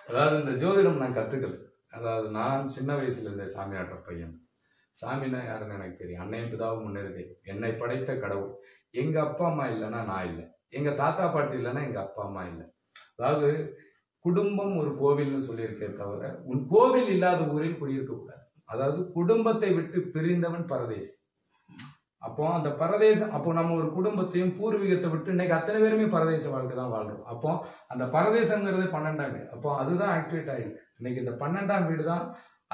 அதாவது இந்த ஜோதிடம் நான் கத்துக்கல. அதாவது நான் சின்ன வயசுல இருந்த சாமி ஆடுற பையன். சாமின்னா யாருன்னு எனக்கு தெரியும். அன்னையும் பிதாவும் முன்னேறி என்னை படைத்த கடவுள். எங்க அப்பா அம்மா இல்லைன்னா நான் இல்லை, எங்க தாத்தா பாட்டி இல்லைன்னா எங்க அப்பா அம்மா இல்லை. அதாவது குடும்பம் ஒரு கோவில்னு சொல்லியிருக்கே தவிர உன் கோவில் இல்லாத ஊரில் குடியிருக்க கூடாது. அதாவது குடும்பத்தை விட்டு பிரிந்தவன் பரதேசி. அப்போ அந்த பரதேசம், அப்போ நம்ம ஒரு குடும்பத்தையும் பூர்வீகத்தை விட்டு இன்னைக்கு அத்தனை பேருமே பரதேச வாழ்க்கை தான் வாழ்றோம். அப்போ அந்த பரதேசங்கிறது 12ஆம் வீடு. அப்போ அதுதான் ஆக்டிவேட் ஆயிருக்கு. இன்னைக்கு இந்த 12ஆம் வீடு தான்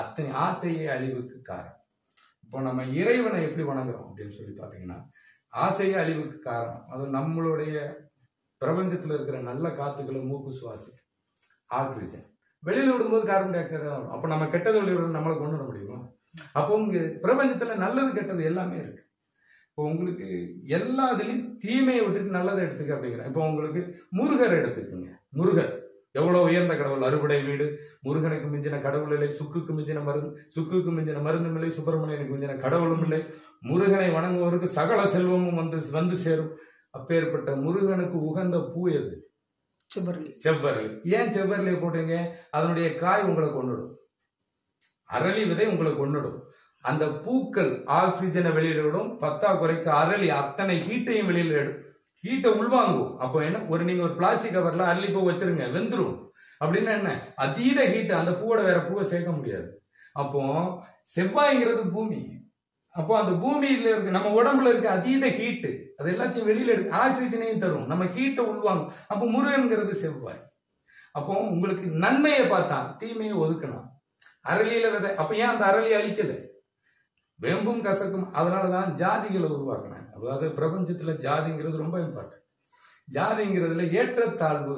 அத்தனை ஆசையை அழிவுக்கு காரணம். இப்போ நம்ம இறைவனை எப்படி வணங்குறோம் அப்படின்னு சொல்லி பார்த்தீங்கன்னா, ஆசையை அழிவுக்கு காரணம் அது நம்மளுடைய பிரபஞ்சத்தில் இருக்கிற நல்ல காத்துக்களை மூக்கு சுவாசி ஆக்சிஜன் வெளியில் விடும்போது கார்பன் டை ஆக்சைடு தான் வரும். அப்போ நம்ம கெட்டது வெளியிட நம்மளை கொண்டு வர முடியுமா? அப்போ உங்க பிரபஞ்சத்துல நல்லது கெட்டது எல்லாமே இருக்கு. இப்போ உங்களுக்கு எல்லா இதுலையும் தீமையை விட்டுட்டு நல்லதை எடுத்துக்க அப்படிங்கிற. இப்போ உங்களுக்கு முருகர் எடுத்துக்குங்க. முருகர் எவ்வளவு உயர்ந்த கடவுள், அறுபடை வீடு, முருகனுக்கு மிஞ்சின கடவுள் இல்லை, சுக்குக்கு மிஞ்சின மருந்தும் இல்லை, சுப்பிரமணியனுக்கு மிஞ்சின கடவுளும் இல்லை. முருகனை வணங்குவோருக்கு சகல செல்வமும் வந்து சேரும். அப்பேற்பட்ட முருகனுக்கு உகந்த பூ எது? செவ்வரளி. ஏன் செவ்வரளியை போட்டீங்க? அதனுடைய காய் உங்களை கொண்டுடும், அரளி விதை உங்களை கொண்டுடும். அந்த பூக்கள் ஆக்சிஜனை வெளியிடும், பத்தாக்குறைக்கு அரளி அத்தனை ஹீட்டையும் வெளியிடும், ஹீட்டை உள்வாங்கும். அப்போ என்ன, நீங்க ஒரு பிளாஸ்டிக் கவர்ல அரளி பூ வச்சிருங்க, வெந்துரும். அப்படின்னா என்ன, அதீத ஹீட், அந்த பூவோட வேற பூவை சேர்க்க முடியாது. அப்போ செவ்வாய்ங்கிறது பூமி. அப்போ அந்த பூமியில இருக்கு, நம்ம உடம்புல இருக்க அதீத ஹீட்டு அது எல்லாத்தையும் வெளியில எடுக்க ஆக்சிஜனையும் தரும், நம்ம ஹீட்டை உள்வாங்கும். அப்போ முருகன்கிறது செவ்வாய். அப்போ உங்களுக்கு நன்மையை பார்த்தா தீமையை ஒதுக்கணும். அரளியில விதை, அப்ப ஏன் அந்த அரளியை அழிக்கல? வேம்பும் கசக்கும். அதனாலதான் ஜாதிகளை உருவாக்கினாங்க. அதாவது பிரபஞ்சத்துல ஜாதிங்கிறது ரொம்ப இம்பார்ட்டன்ட். ஜாதிங்கிறதுல ஏற்றத்தாழ்வு,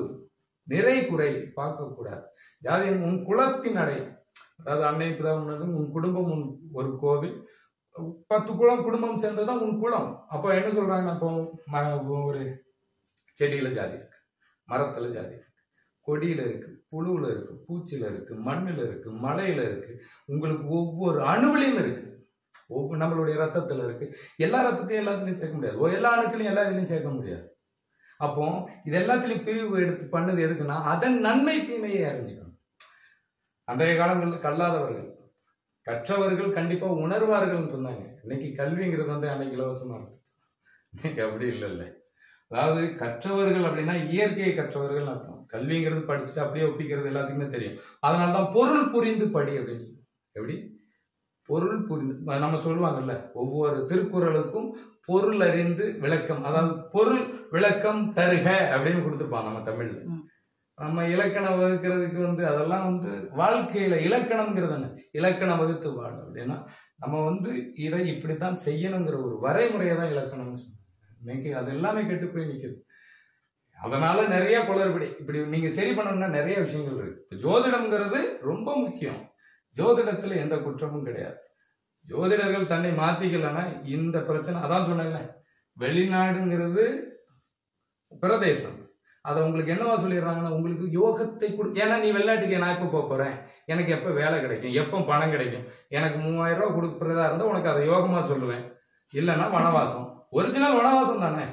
நிறை குறை பார்க்க கூடாது. ஜாதி உன் குலத்தின் அடையும். அதாவது அன்னை பிதா உன் குடும்பம் உன் ஒரு கோவில், 10 குலம் குடும்பம் சேர்ந்ததுதான் உன் குலம். அப்போ என்ன சொல்றாங்க, அப்போ ஒரு செடியில ஜாதி இருக்கு, மரத்துல ஜாதி இருக்கு, கொடியில இருக்கு, புழுவுல இருக்கு, பூச்சில இருக்கு, மண்ணுல இருக்கு, மலையில இருக்கு, உங்களுக்கு ஒவ்வொரு அணுவிலையும் இருக்கு, நம்மளுடைய ரத்தத்துல இருக்கு. எல்லா ரத்தத்தையும் எல்லாத்துலயும் சேர்க்க முடியாது, எல்லா அணுக்களையும் எல்லா இதுலையும் சேர்க்க முடியாது. அப்போ இது எல்லாத்திலையும் பிரிவு எடுத்து பண்ணது எதுக்குன்னா அதன் நன்மை தீமையை அறிஞ்சுக்கணும். அன்றைய காலங்களில் கல்லாதவர்கள் கற்றவர்கள் கண்டிப்பா உணர்வார்கள் சொன்னாங்க. இன்னைக்கு கல்விங்கிறது அன்னைக்கு இலவசமா இருக்கு, இன்னைக்கு அப்படி இல்லை. அதாவது கற்றவர்கள் அப்படின்னா இயற்கையை கற்றவர்கள் அர்த்தம். கல்விங்கிறது படிச்சுட்டு அப்படியே ஒப்பிக்கிறது எல்லாத்துக்குமே தெரியும். அதனாலதான் பொருள் புரிந்து படி அப்படின்னு சொல்லி. எப்படி பொருள் புரிந்து, நம்ம சொல்லுவாங்கல்ல, ஒவ்வொரு திருக்குறளுக்கும் பொருள் அறிந்து விளக்கம், அதாவது பொருள் விளக்கம் தருக அப்படின்னு கொடுத்துருப்பாங்க நம்ம தமிழ்ல. நம்ம இலக்கணம் வகுக்கிறதுக்கு அதெல்லாம் வாழ்க்கையில இலக்கணம்ங்கிறது என்ன, இலக்கணம் வகுத்து வாழ அப்படின்னா நம்ம இதை இப்படித்தான் செய்யணுங்கிற ஒரு வரைமுறையை தான் இலக்கணம்னு சொல்லுவோம். இன்னைக்கு அது எல்லாமே கெட்டு போய் நிற்குது. அதனால நிறைய குளறுபடி. இப்படி நீங்க சரி பண்ணணும்னா நிறைய விஷயங்கள் இருக்கு. ஜோதிடம்ங்கிறது ரொம்ப முக்கியம். ஜோதிடத்துல எந்த குற்றமும் கிடையாது. ஜோதிடர்கள் தன்னை மாத்திக்கலன்னா இந்த பிரச்சனை, அதான் சொன்னேன்ல, வெளிநாடுங்கிறது பிரதேசம். அதை உங்களுக்கு என்னவா சொல்லிடுறாங்கன்னா, உங்களுக்கு யோகத்தை ஏன்னா நீ வெளிநாட்டுக்கு நான் எப்போ போறேன், எனக்கு எப்போ வேலை கிடைக்கும், எப்போ பணம் கிடைக்கும், எனக்கு 3000 ரூபா கொடுக்குறதா இருந்தா உனக்கு அதை யோகமா சொல்லுவேன். இல்லைன்னா வனவாசம். ஒரிஜினல் வனவாசம் தானே.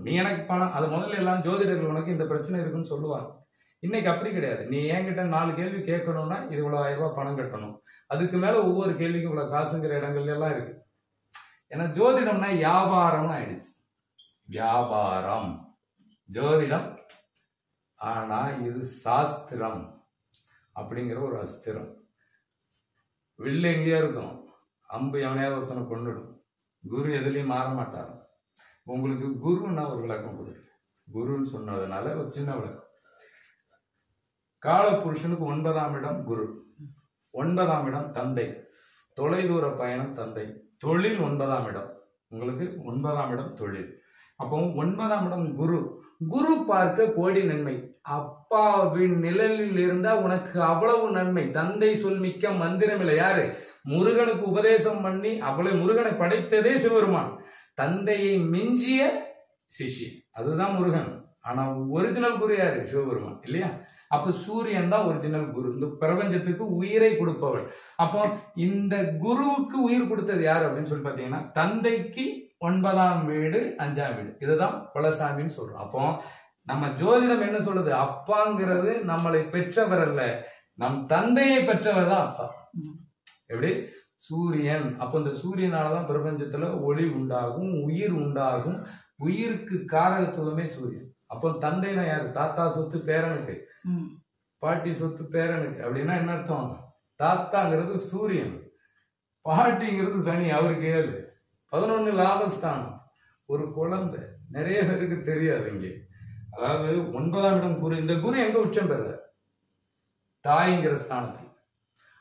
நீ எனக்கு பணம், அது முதல்ல எல்லாம் ஜோதிடர்கள் உனக்கு இந்த பிரச்சனை இருக்குன்னு சொல்லுவாங்க. இன்னைக்கு அப்படி கிடையாது. நீ என்கிட்ட 4 கேள்வி கேட்கணும்னா இது இவ்வளவு 1000 ரூபாய் பணம் கட்டணும், அதுக்கு மேல ஒவ்வொரு கேள்விக்கும் இவ்வளவு காசுங்கிற இடங்கள்ல எல்லாம் இருக்கு. ஏன்னா ஜோதிடம்னா வியாபாரம்னு ஆயிடுச்சு. வியாபாரம் ஜோதிடம். ஆனா இது சாஸ்திரம் அப்படிங்கிற ஒரு அஸ்திரம். வில்லு எங்கேயா இருக்கும், அம்பு எவனையாவது ஒருத்தனை கொண்டுடும். குரு எதுலையும் மாற மாட்டார். உங்களுக்கு குருன்னா ஒரு விளக்கம் கொடுக்கு. குருன்னு சொன்னதுனால ஒரு சின்ன விளக்கம். காலபுருஷனுக்கு 9ஆம் இடம் குரு, 9ஆம் இடம் தந்தை, தொலைதூர பயணம் தந்தை, தொழில் 9ஆம் இடம், உங்களுக்கு 9ஆம் இடம் தொழில். அப்போ 9ஆம் இடம் குரு. குரு பார்க்க கோடி நன்மை. அப்பாவின் நிழலில் இருந்தா உனக்கு அவ்வளவு நன்மை. தந்தை சொல் மிக்க மந்திரம் இல்லை. யாரு? முருகனுக்கு உபதேசம் பண்ணி அவ்வளவு முருகனை படைத்ததே சிவபெருமான். தந்தையை மிஞ்சிய சிஷி அதுதான் முருகன். ஆனா ஒரிஜினல் குரு யாரு? சிவபெருமான் இல்லையா? அப்ப சூரியன் தான் ஒரிஜினல் குரு, இந்த பிரபஞ்சத்துக்கு உயிரை கொடுப்பவள். அப்போ இந்த குருவுக்கு உயிர் கொடுத்தது யாரு அப்படின்னு சொல்லி பாத்தீங்கன்னா, தந்தைக்கு 9ஆம் வீடு 5ஆம் வீடு, இதுதான் குலசாமின்னு சொல்றோம். அப்போ நம்ம ஜோதிடம் என்ன சொல்லுது? அப்பாங்கிறது நம்மளை பெற்றவர் அல்ல, நம் தந்தையை பெற்றவர் தான் அப்பா. எப்படி? சூரியன். அப்போ இந்த சூரியனாலதான் பிரபஞ்சத்துல ஒளி உண்டாகும், உயிர் உண்டாகும். உயிருக்கு காரகத்துவமே சூரியன். அப்போ தந்தைனா யாரு? தாத்தா சொத்து பேரனுக்கு, பாட்டி சொத்து பேரனுக்கு. அப்படின்னா என்ன அர்த்தம்? தாத்தாங்கிறது சூரியன், பாட்டிங்கிறது சனி, அவருக்கு 7, 11 லாபஸ்தானம். ஒரு குழந்தை. நிறைய பேருக்கு தெரியாது இங்கே. அதாவது 9ஆம் இடம் குரு. இந்த குரு எங்க உச்சம் பெற? தாய்ங்கிற ஸ்தானத்தில்.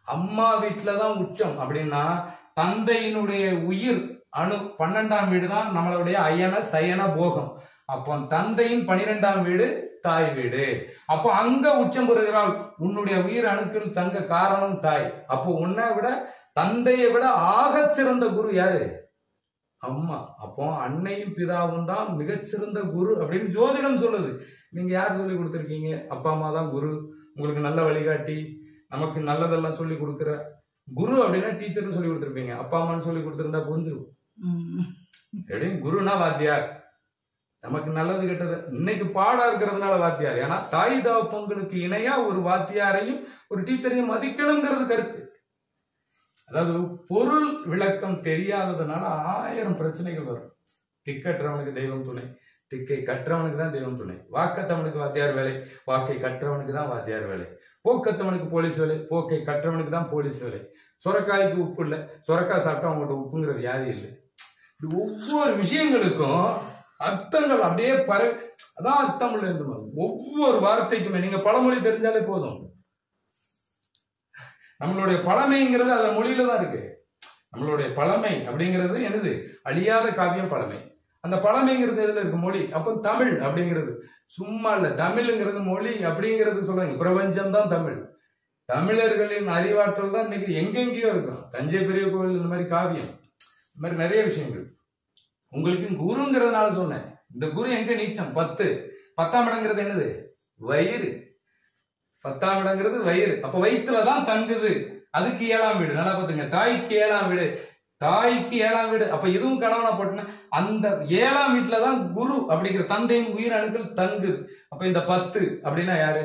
அம்மா வீட்டுலதான் உச்சம். அப்படின்னா தந்தையினுடைய உயிர் அணு 12ஆம் வீடு தான் நம்மளுடைய அயன சயன போகம். அப்போ தந்தையின் 12ஆம் வீடு தாய் வீடு. அப்போ அங்க உச்சம் பெறுகிறாள். உன்னுடைய உயிர் அணுக்கள் தங்க காரணம் தாய். அப்போ உன்னை விட, தந்தையை விட ஆக சிறந்த குரு யாரு? அம்மா. அப்போ அன்னையும் பிதாவும் தான் மிகச்சிறந்த குரு அப்படின்னு ஜோதிடம் சொல்லுது. நீங்க யார் சொல்லி கொடுத்துருக்கீங்க? அப்பா அம்மா தான் குரு. உங்களுக்கு நல்ல வழிகாட்டி, நமக்கு நல்லதெல்லாம் சொல்லி கொடுக்குற குரு அப்படின்னா டீச்சர்னு சொல்லி கொடுத்துருப்பீங்க. அப்பா அம்மான்னு சொல்லி கொடுத்துருந்தா புரிஞ்சிருக்கும். எப்படி? குருனா வாத்தியார், நமக்கு நல்லது கெட்டது. இன்னைக்கு பாடா இருக்கிறதுனால வாத்தியார். ஏன்னா தாய் தகப்பங்களுக்கு இணையா ஒரு வாத்தியாரையும் ஒரு டீச்சரையும் மதிக்கணுங்கிறது கருத்து. அதாவது பொருள் விளக்கம் தெரியாததுனால 1000 பிரச்சனைகள் வரும். திக்கற்றவனுக்கு தெய்வம் துணை, திக்கை கற்றவனுக்கு தான் தெய்வம் துணை. வாக்கத்தவனுக்கு வாத்தியார் வேலை, வாக்கை கற்றவனுக்கு தான் வாத்தியார் வேலை. போக்கத்தவனுக்கு போலீஸ் வேலை, போக்கை கற்றவனுக்கு தான் போலீஸ் வேலை. சுரக்காய்க்கு உப்பு இல்லை, சுரக்காய் சாப்பிட்டா அவங்கள்ட்ட உப்புங்கிற வியாதி இல்லை. இப்படி ஒவ்வொரு விஷயங்களுக்கும் அர்த்தங்கள் அப்படியே அதான் அர்த்தம் உள்ள இருந்து ஒவ்வொரு வார்த்தைக்குமே. நீங்க பழமொழி தெரிஞ்சாலே போதும். நம்மளுடைய பழமைங்கிறது அந்த மொழியில தான் இருக்கு. நம்மளுடைய பழமை அப்படிங்கிறது என்னது? அழியாத காவியம் பழமை. அந்த பழமைங்கிறது எதுல இருக்கு? மொழி. அப்ப தமிழ் அப்படிங்கிறது சும்மா இல்ல. தமிழ்ங்கிறது மொழி அப்படிங்கிறது சொல்றாங்க. பிரபஞ்சம் தான் தமிழ். தமிழர்களின் அறிவாற்றல் தான் இன்னைக்கு எங்கெங்கயோ இருக்கும். தஞ்சை பெரிய கோவில், இந்த மாதிரி காவியம், இந்த மாதிரி நிறைய விஷயங்கள். உங்களுக்கு குருங்கிறதுனால சொன்னேன். இந்த குரு எங்க நீச்சம்? 10. 10ஆம் இடங்கிறது என்னது? வயிறு. 10ஆம் இடங்கிறது வயிறு. அப்ப வயிற்றுலதான் தங்குது. அதுக்கு 7ஆம் வீடு. நல்லா பாத்துங்க. தாய்க்கு 7ஆம் வீடு, தாய்க்கு 7ஆம் வீடு. அப்ப இதுவும் கணவனா போட்டுன அந்த 7ஆம் வீட்டுலதான் குரு அப்படிங்கிற தந்தையின் உயிர் அணுக்கள் தங்குது. அப்ப இந்த 10 அப்படின்னா யாரு?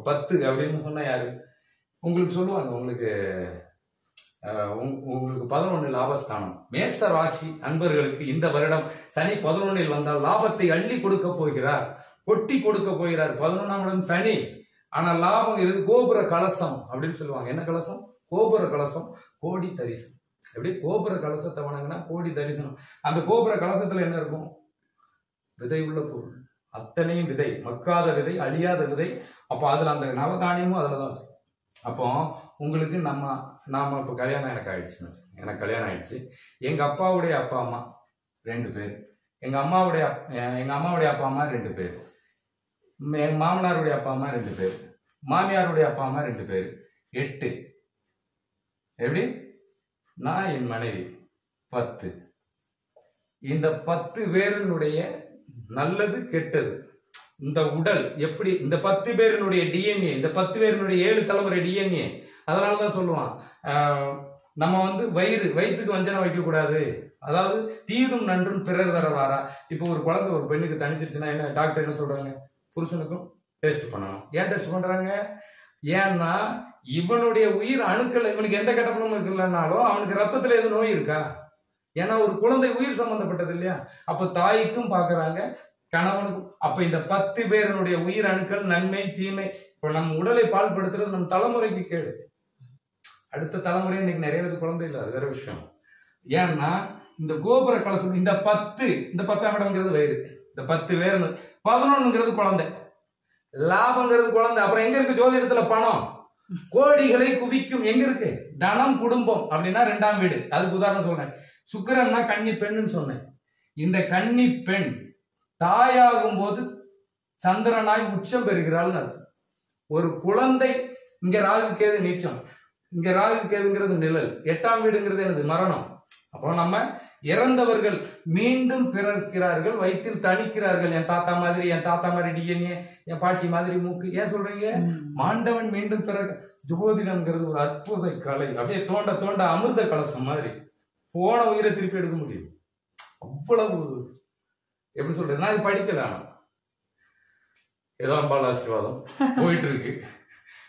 10 அப்படின்னு சொன்னா யாரு? உங்களுக்கு சொல்லுவாங்க. உங்களுக்கு 11 லாபஸ்தானம். மேச ராசி அன்பர்களுக்கு இந்த வருடம் சனி 11ல் வந்தால் லாபத்தை அள்ளி கொடுக்க போகிறார், கொட்டி கொடுக்க போகிறார். 11ஆம் இடம் சனி. ஆனா லாபம் இது கோபுர கலசம் அப்படின்னு சொல்லுவாங்க. என்ன கலசம்? கோபுர கலசம், கோடி தரிசனம். எப்படி? கோபுர கலசத்தை வணங்கினா கோடி தரிசனம். அந்த கோபுர கலசத்துல என்ன இருக்கும்? விதை உள்ள பொருள். அத்தனையும் விதை, மக்காத விதை, அழியாத விதை. அப்ப அதுல அந்த நவதானியமும் அதுலதான் வச்சு. அப்போ உங்களுக்கு நாம இப்போ கல்யாணம் எனக்கு ஆயிடுச்சு. எங்க அப்பாவுடைய அப்பா அம்மா 2 பேர், எங்க அம்மாவுடைய அப்பா அம்மா 2 பேர், எங்க மாமனாருடைய அப்பா அம்மா 2 பேர், மாமியாருடைய அப்பா அம்மா 2 பேர், 8. எப்படி? நான் என் மனைவி 10. இந்த 10 பேருனுடைய நல்லது கெட்டது, இந்த உடல் எப்படி, இந்த 10 பேருனுடைய டிஎன்ஏ, இந்த 10 பேருனுடைய 7 தலைமுறை டிஎன்ஏ. அதனாலதான் சொல்லுவான், நம்ம வயிற்றுக்கு வஞ்சனை வைக்க கூடாது. அதாவது தீதும் நன்றும் பிறர் தரவாரா. இப்போ ஒரு குழந்தை ஒரு பெண்ணுக்கு தனிச்சிருச்சுன்னா என்ன டாக்டர் என்ன சொல்றாங்க? புருஷனுக்கும் டெஸ்ட் பண்ணணும். ஏன் டெஸ்ட் பண்றாங்க? ஏன்னா இவனுடைய உயிர் அணுக்கள், இவனுக்கு எந்த கட்டப்பணமும் இருக்குல்லனாலும் அவனுக்கு ரத்தத்துல எது நோய் இருக்கா? ஏன்னா ஒரு குழந்தை உயிர் சம்பந்தப்பட்டது இல்லையா? அப்ப தாய்க்கும் பாக்குறாங்க, கணவனுக்கும். அப்ப இந்த 10 பேருடைய உயிர் அணுக்கள் நன்மை தீமை. இப்ப நம்ம உடலை பால்படுத்துறது நம்ம தலைமுறைக்கு கேடு. அடுத்த தலைமுறை இன்னைக்கு நிறைய பேர் குழந்தை இல்லை, அது வேற விஷயம். ஏன்னா இந்த கோபுர கலசம், இந்த 10ஆம் இடம்ங்கிறது வயிறு, இந்த 10 பேர், 11ங்கிறது குழந்தை, லாபங்கிறது குழந்தை. அப்புறம் எங்க இருக்கு ஜோதிடத்துல பணம்? கோடிகளை குவிக்கும். எங்க இருக்கு? தனம், குடும்பம் அப்படின்னா 2ஆம் வீடு. அதுக்கு உதாரணம் சொல்றேன். சுக்கிரன்னா கன்னி பெண்ணுன்னு சொன்னேன். இந்த கன்னி பெண் தாயாகும் போது சந்திரனாய் உச்சம் பெறுகிறாள். ஒரு குழந்தை, இங்க ராகு கேது நீச்சம், இங்க ராகு கேதுங்கிறது நிழல், 8ஆம் வீடுங்கிறது என்னது? மரணம். அப்போ நம்ம இறந்தவர்கள் மீண்டும் பிறக்கிறார்கள், வயிற்றில் தணிக்கிறார்கள். என் தாத்தா மாதிரி டிஎன்ஏ, என் பாட்டி மாதிரி மூக்கு. ஏன் சொல்றீங்க? மாண்டவன் மீண்டும் ஜோதிடம்ங்கிறது ஒரு அற்புத கலை. அப்படியே தோண்ட தோண்ட அமிர்த கலசம் மாதிரி போன உயிரை திருப்பி எடுக்க முடியும். அவ்வளவு எப்படி சொல்றது? நான் இது படிக்கல. ஏதோ அம்பாள் ஆசீர்வாதம் போயிட்டு இருக்கு.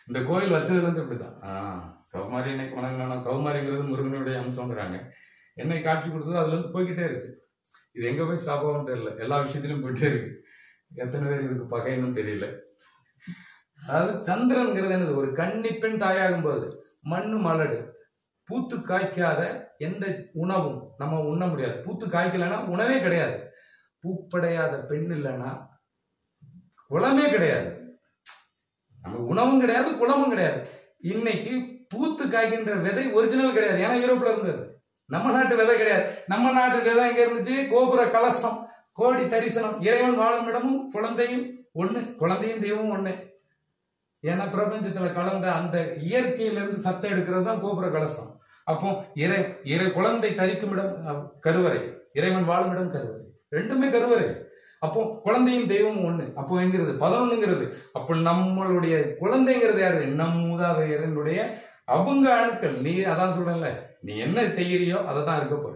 இந்த கோயில் வச்சதுல இருந்து இப்படிதான். கௌமாரி இன்னைக்கு வணங்கணும், கௌமாரிங்கிறது முருகனுடைய அம்சங்கிறாங்க. என்னை காட்சி கொடுத்தது அதுல இருந்து போய்கிட்டே இருக்கு. இது எங்க போய் ஸ்டாப் ஆகும் தெரியல, எல்லா விஷயத்திலும் போயிட்டே இருக்கு. எத்தனை பேர் இதுக்கு பகைன்னு தெரியல. அதாவது சந்திரன்கிறது என்னது, ஒரு கன்னிப்பெண் தாயாகும் போது மண்ணு மலடு பூத்து காய்க்காத எந்த உணவும் நம்ம உண்ண முடியாது. பூத்து காய்க்கலைன்னா உணவே கிடையாது. பூப்படையாத பெண் இல்லைன்னா குளமே கிடையாது. நமக்கு உணவும் கிடையாது, குளமும் கிடையாது. இன்னைக்கு பூத்து காய்க்கின்ற விதை ஒரிஜினல் கிடையாது, ஏன்னா யூரோப்ல இருந்தது. நம்ம நாட்டு விதை கிடையாது. நம்ம நாட்டு விதை எங்க இருந்துச்சு? கோபுர கலசம், கோடி தரிசனம், இறைவன் வாழும் இடமும் குழந்தையும் ஒண்ணு, குழந்தையும் தெய்வமும் ஒண்ணு. ஏன்னா பிரபஞ்சத்துல கலந்த அந்த இயற்கையிலிருந்து சத்தம் எடுக்கிறது தான் கோபுர கலசம். அப்போ இறை குழந்தை தரிக்கும் இடம் கருவறை, இறைவன் வாழும் இடம் கருவறை, ரெண்டுமே கருவறை. அப்போ குழந்தையும் தெய்வமும் ஒண்ணு. அப்போ எங்கிறது 11ங்கிறது. அப்போ நம்மளுடைய குழந்தைங்கிறது யாரு? நம் மூதாதையரனுடைய அவங்க அணுக்கள். நீ அதான் சொல்றல, நீ என்ன செய்யறியோ அதை தான் இருக்க போற.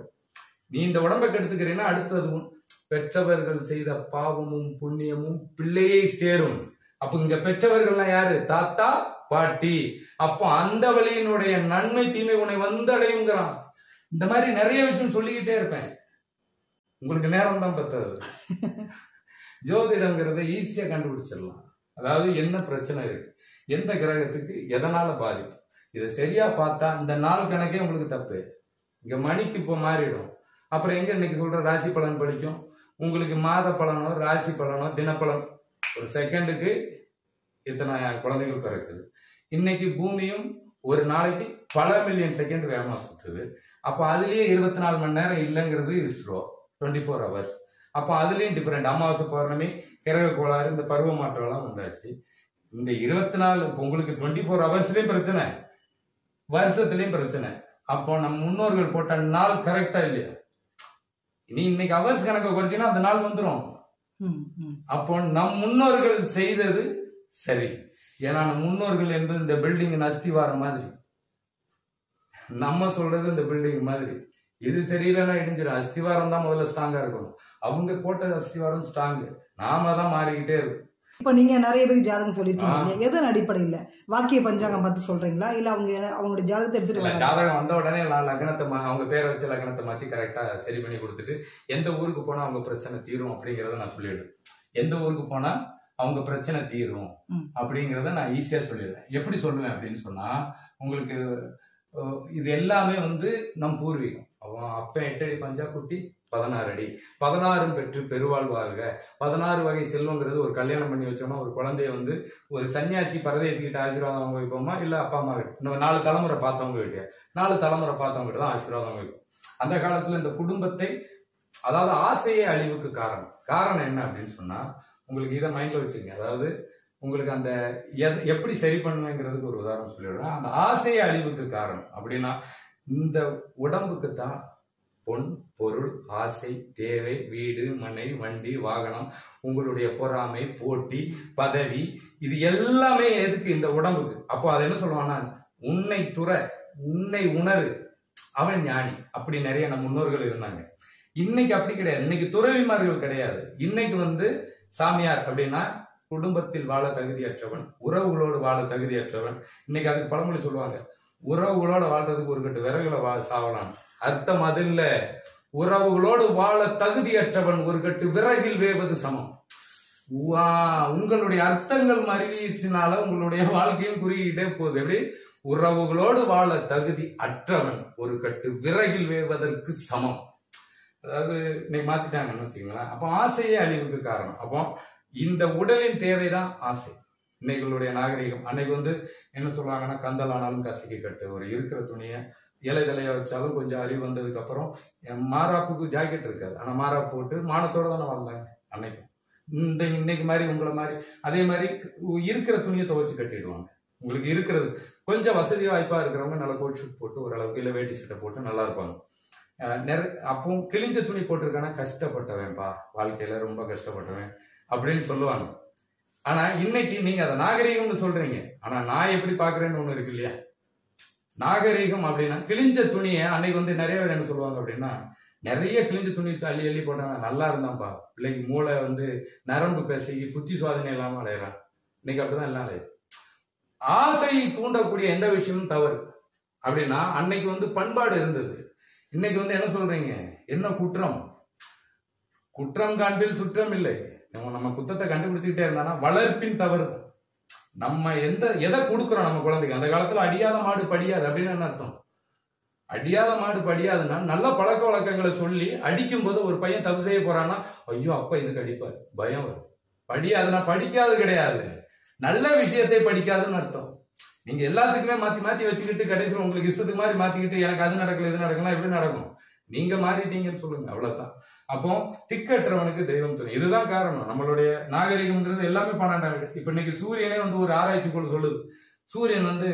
நீ இந்த உடம்பை கெடுத்துக்கிறீன்னா அடுத்ததும் பெற்றவர்கள் செய்த பாவமும் புண்ணியமும் பிள்ளையை சேரும். அப்ப இங்க பெற்றவர்கள்லாம் யாரு? தாத்தா பாட்டி. அப்போ அந்த வழியினுடைய நன்மை தீமை உன்னை வந்தடையுங்கிறான். இந்த மாதிரி நிறைய விஷயம் சொல்லிக்கிட்டே இருப்பேன். உங்களுக்கு நேரம் தான் பத்தாது. ஜோதிடம்ங்கிறத ஈஸியா கண்டுபிடிச்சிடலாம். அதாவது என்ன பிரச்சனை இருக்கு, எந்த கிரகத்துக்கு எதனால பாதிப்பு, இதை சரியா பார்த்தா இந்த நாள் கணக்கே உங்களுக்கு தப்பு. இங்க மணிக்கு இப்போ மாறிடும். அப்புறம் எங்க இன்னைக்கு சொல்ற ராசி பலன் படிக்கும், உங்களுக்கு மாத பலனோ ராசி பலனோ தினப்பலன். ஒரு செகண்டுக்கு இத்தனை குழந்தைகள் பிறக்குது. இன்னைக்கு பூமியும் ஒரு நாளைக்கு பல மில்லியன் செகண்ட் வேகமா சுத்துது. அப்போ அதுலயே 24 மணி நேரம் இல்லைங்கிறது இஸ்ரோ 24 hours. அப்போ அதுலயும் டிஃபரெண்ட். அமாவாசை பௌர்ணமி, கிரக கோளாறு, இந்த பருவ மாற்றம் எல்லாம் வந்தாச்சு. இந்த 24 இப்போ உங்களுக்கு 24 hours பிரச்சனை, வருஷத்துலயும் பிரச்சனை. அப்போ நம்ம முன்னோர்கள் போட்ட நாள் கரெக்டா இல்லையா? நீ இன்னைக்கு அவர்ஸ் கணக்கை குறைச்சினா அந்த நாள் வந்துடும். அப்போ நம் முன்னோர்கள் செய்தது சரி. ஏன்னா நம் முன்னோர்கள் என்பது இந்த பில்டிங் அஸ்திவாரம் மாதிரி, நம்ம சொல்றது இந்த பில்டிங் மாதிரி. இது சரியில்லைன்னா இடிஞ்சிடும். அஸ்திவாரம் தான் முதல்ல ஸ்ட்ராங்கா இருக்கணும். அவங்க போட்ட அஸ்திவாரம் ஸ்ட்ராங்கு, நாம தான் மாறிக்கிட்டே இருக்கும். இப்ப நீங்க நிறைய பேருக்கு ஜாதகம் சொல்லிருக்கீங்க. எதன் அடிப்படையில்? வாக்கிய பஞ்சாங்கம் பார்த்து சொல்றீங்களா, இல்ல அவங்களுடைய ஜாதகத்தை எடுத்துட்டு? ஜாதகம் வந்த உடனே லக்னத்தை அவங்க பேரை வச்சு லக்னத்தை மாத்தி கரெக்டா சரி பண்ணி கொடுத்துட்டு எந்த ஊருக்கு போனா அவங்க பிரச்சனை தீரும் அப்படிங்கறத நான் சொல்லிடுவேன். எந்த ஊருக்கு போனா அவங்க பிரச்சனை தீரும் அப்படிங்கறத நான் ஈஸியா சொல்லிடுவேன். எப்படி சொல்லுவேன் அப்படின்னு சொன்னா, உங்களுக்கு இது எல்லாமே நம் பூர்வீகம். அவன் அப்ப 8 அடி பஞ்சா குட்டி 16 அடி, 16 பெற்று பெருவாழ்வாக. 16 வகை செல்வங்கிறது ஒரு கல்யாணம் பண்ணி வச்சோம்னா ஒரு குழந்தைய ஒரு சன்னியாசி பரதேசி கிட்ட ஆசீர்வாதம் வாங்க வைப்போமா, இல்ல அப்பா அம்மா கிட்ட, இந்த 4 தலைமுறை பார்த்தவங்க கிட்ட, 4 தலைமுறை பார்த்தவங்க கிட்ட தான் ஆசீர்வாதம் வைப்போம். அந்த காலத்துல இந்த குடும்பத்தை, அதாவது ஆசையே அழிவுக்கு காரணம் என்ன அப்படின்னு சொன்னா, உங்களுக்கு இதை மைண்ட்ல வச்சுங்க. அதாவது உங்களுக்கு அந்த எப்படி சரி பண்ணுவேங்கிறதுக்கு ஒரு உதாரணம் சொல்லிடுறேன். அந்த ஆசையே அழிவுக்கு காரணம் அப்படின்னா, இந்த உடம்புக்கு தான் பொன் பொருள் ஆசை தேவை, வீடு மனை வண்டி வாகனம், உங்களுடைய பொறாமை போட்டி பதவி, இது எல்லாமே எதுக்கு? இந்த உடம்புக்கு. அப்போ அதை என்ன சொல்லுவான்னா, உன்னை துற உன்னை உணரு அவன் ஞானி. அப்படி நிறைய நம் முன்னோர்கள் இருந்தாங்க. இன்னைக்கு அப்படி கிடையாது. இன்னைக்கு துறவிமார்கள் கிடையாது. இன்னைக்கு சாமியார் அப்படின்னா குடும்பத்தில் வாழ தகுதியற்றவன், உறவுகளோடு வாழ தகுதியற்றவன். இன்னைக்கு அதுக்கு பழமொழி சொல்லுவாங்க, உறவுகளோட வாழ்றதுக்கு ஒரு கட்டு விறகுல சாவலாம். அர்த்தம் அது இல்ல. உறவுகளோடு வாழ தகுதியற்றவன் ஒரு கட்டு விறகில் வேவது சமம். உங்களுடைய அர்த்தங்கள் மருவிச்சுனால உங்களுடைய வாழ்க்கையும் குறுகிட்டே போகுது. எப்படி? உறவுகளோடு வாழ தகுதி அற்றவன் ஒரு கட்டு விறகில் வேவதற்கு சமம். அதாவது இன்னைக்கு மாத்திட்டாங்கன்னு வச்சுக்கீங்களேன். அப்போ ஆசையே அழிவுக்கு காரணம். அப்போ இந்த உடலின் தேவைதான் ஆசை. இன்னைகளுடைய நாகரிகம். அன்னைக்கு என்ன சொல்லுவாங்கன்னா, கந்தல் ஆனாலும் கசக்கி கட்டு. ஒரு இருக்கிற துணியை இலை தலையா வச்சாலும் கொஞ்சம் அறிவு வந்ததுக்கு அப்புறம் மாராப்புக்கு ஜாக்கெட் இருக்காது, ஆனா மாராப்பு போட்டு மானத்தோட தானே வாழ்ந்தாங்க அன்னைக்கு. இன்னைக்கு மாதிரி உங்களை மாதிரி அதே மாதிரி இருக்கிற துணியை துவைச்சு கட்டிடுவாங்க. உங்களுக்கு இருக்கிறது கொஞ்சம் வசதி வாய்ப்பா இருக்கிறவங்க நல்லா கோட் ஷூட் போட்டு ஓரளவுக்கு, இல்லை வேட்டி சட்டை போட்டு நல்லா இருப்பாங்க. அப்போ கிழிஞ்ச துணி போட்டிருக்கானா கஷ்டப்பட்டவன்பா, வாழ்க்கையில ரொம்ப கஷ்டப்பட்டவன் அப்படின்னு சொல்லுவாங்க. ஆனா இன்னைக்கு நீங்க அதை நாகரீகம்னு சொல்றீங்க. ஆனா நான் எப்படி பாக்குறேன்னு ஒண்ணு இருக்கு இல்லையா? நாகரீகம் அப்படின்னா கிழிஞ்ச துணியை அன்னைக்கு நிறைய பேர் என்ன சொல்லுவாங்க அப்படின்னா, நிறைய கிழிஞ்ச துணி அள்ளி அள்ளி போட்டாங்க, நல்லா இருந்தான்ப்பா, பிள்ளைக்கு மூளை வந்து நரம்பு பேசி புத்தி சுவாதனை இல்லாம அலையிறான். இன்னைக்கு அப்படிதான் எல்லாம் அலையுது. ஆசை தூண்டக்கூடிய எந்த விஷயமும் தவறு அப்படின்னா அன்னைக்கு வந்து பண்பாடு இருந்தது. இன்னைக்கு வந்து என்ன சொல்றீங்க, என்ன குற்றம், குற்றம் காண்பில் சுற்றம் இல்லை. நம்ம குத்தத்தை கண்டுபிடிச்சுக்கிட்டே இருந்தானா வளர்ப்பின் தவறு. நம்ம எதை கொடுக்குறோம் நம்ம குழந்தைக்கு. அந்த காலத்துல அடியாத மாடு படியாது அப்படின்னு என்ன அர்த்தம்? அடியாத மாடு படியாதுன்னா நல்ல பழக்க வழக்கங்களை சொல்லி அடிக்கும் போது ஒரு பையன் தப்பு செய்ய போறான்னா ஐயோ அப்பா இதுக்கு அடிப்பாரு, பயம் வரும். படியாதுன்னா படிக்காது கிடையாது, நல்ல விஷயத்தை படிக்காதுன்னு அர்த்தம். நீங்க எல்லாத்துக்குமே மாத்தி மாத்தி வச்சுக்கிட்டு கடைசியில் உங்களுக்கு இஷ்டத்துக்கு மாதிரி மாத்திக்கிட்டு எனக்கு அது நடக்கல இது நடக்கலாம் எப்படி நடக்கும்? நீங்க மாறிட்டீங்கன்னு சொல்லுங்க, அவ்வளவுதான். அப்போ திக்கற்றவனுக்கு தெய்வம் துணை. இதுதான் காரணம். நம்மளுடைய நாகரிகம்ன்றது எல்லாமே 12ஆம். இப்ப இன்னைக்கு சூரியனே வந்து ஒரு ஆராய்ச்சிக்குள்ள சொல்லுது, சூரியன் வந்து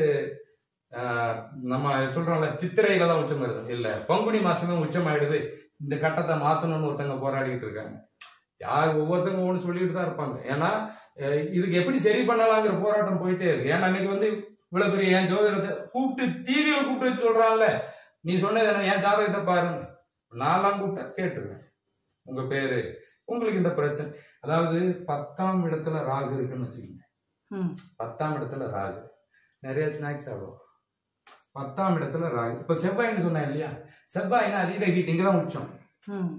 நம்ம சொல்றோம்ல சித்திரையில தான் உச்சம் வருது, இல்ல பங்குனி மாசமே உச்சம் ஆயிடுது, இந்த கட்டத்தை மாத்தணும்னு ஒருத்தங்க போராடிட்டு இருக்காங்க. யார் ஒவ்வொருத்தங்க ஒவ்வொன்று சொல்லிட்டு தான் இருப்பாங்க. ஏன்னா இதுக்கு எப்படி சரி பண்ணலாங்கிற போராட்டம் போயிட்டே இருக்கு. ஏன்னா அன்னைக்கு வந்து இவ்வளவு பெரிய என் ஜோதிடத்தை கூப்பிட்டு டிவியில கூப்பிட்டு வச்சு சொல்றாங்கல்ல, நீ சொன்னது என்ன, என் ஜாதகத்தை பாருங்க, நான்லாம் கூப்பிட்டா கேட்டுருவேன், உங்க பேரு, உங்களுக்கு இந்த பிரச்சனை. அதாவது 10ஆம் இடத்துல ராகு இருக்குன்னு வச்சுக்கோங்க. 10ஆம் இடத்துல ராகு, நிறைய ஸ்நாக்ஸ் சாப்பிடுவோம். 10ஆம் இடத்துல ராகு. இப்ப செவ்வாய்ன்னு சொன்னேன் இல்லையா, செவ்வாய்னா அதீத ஹீட், இங்கதான் உச்சம்.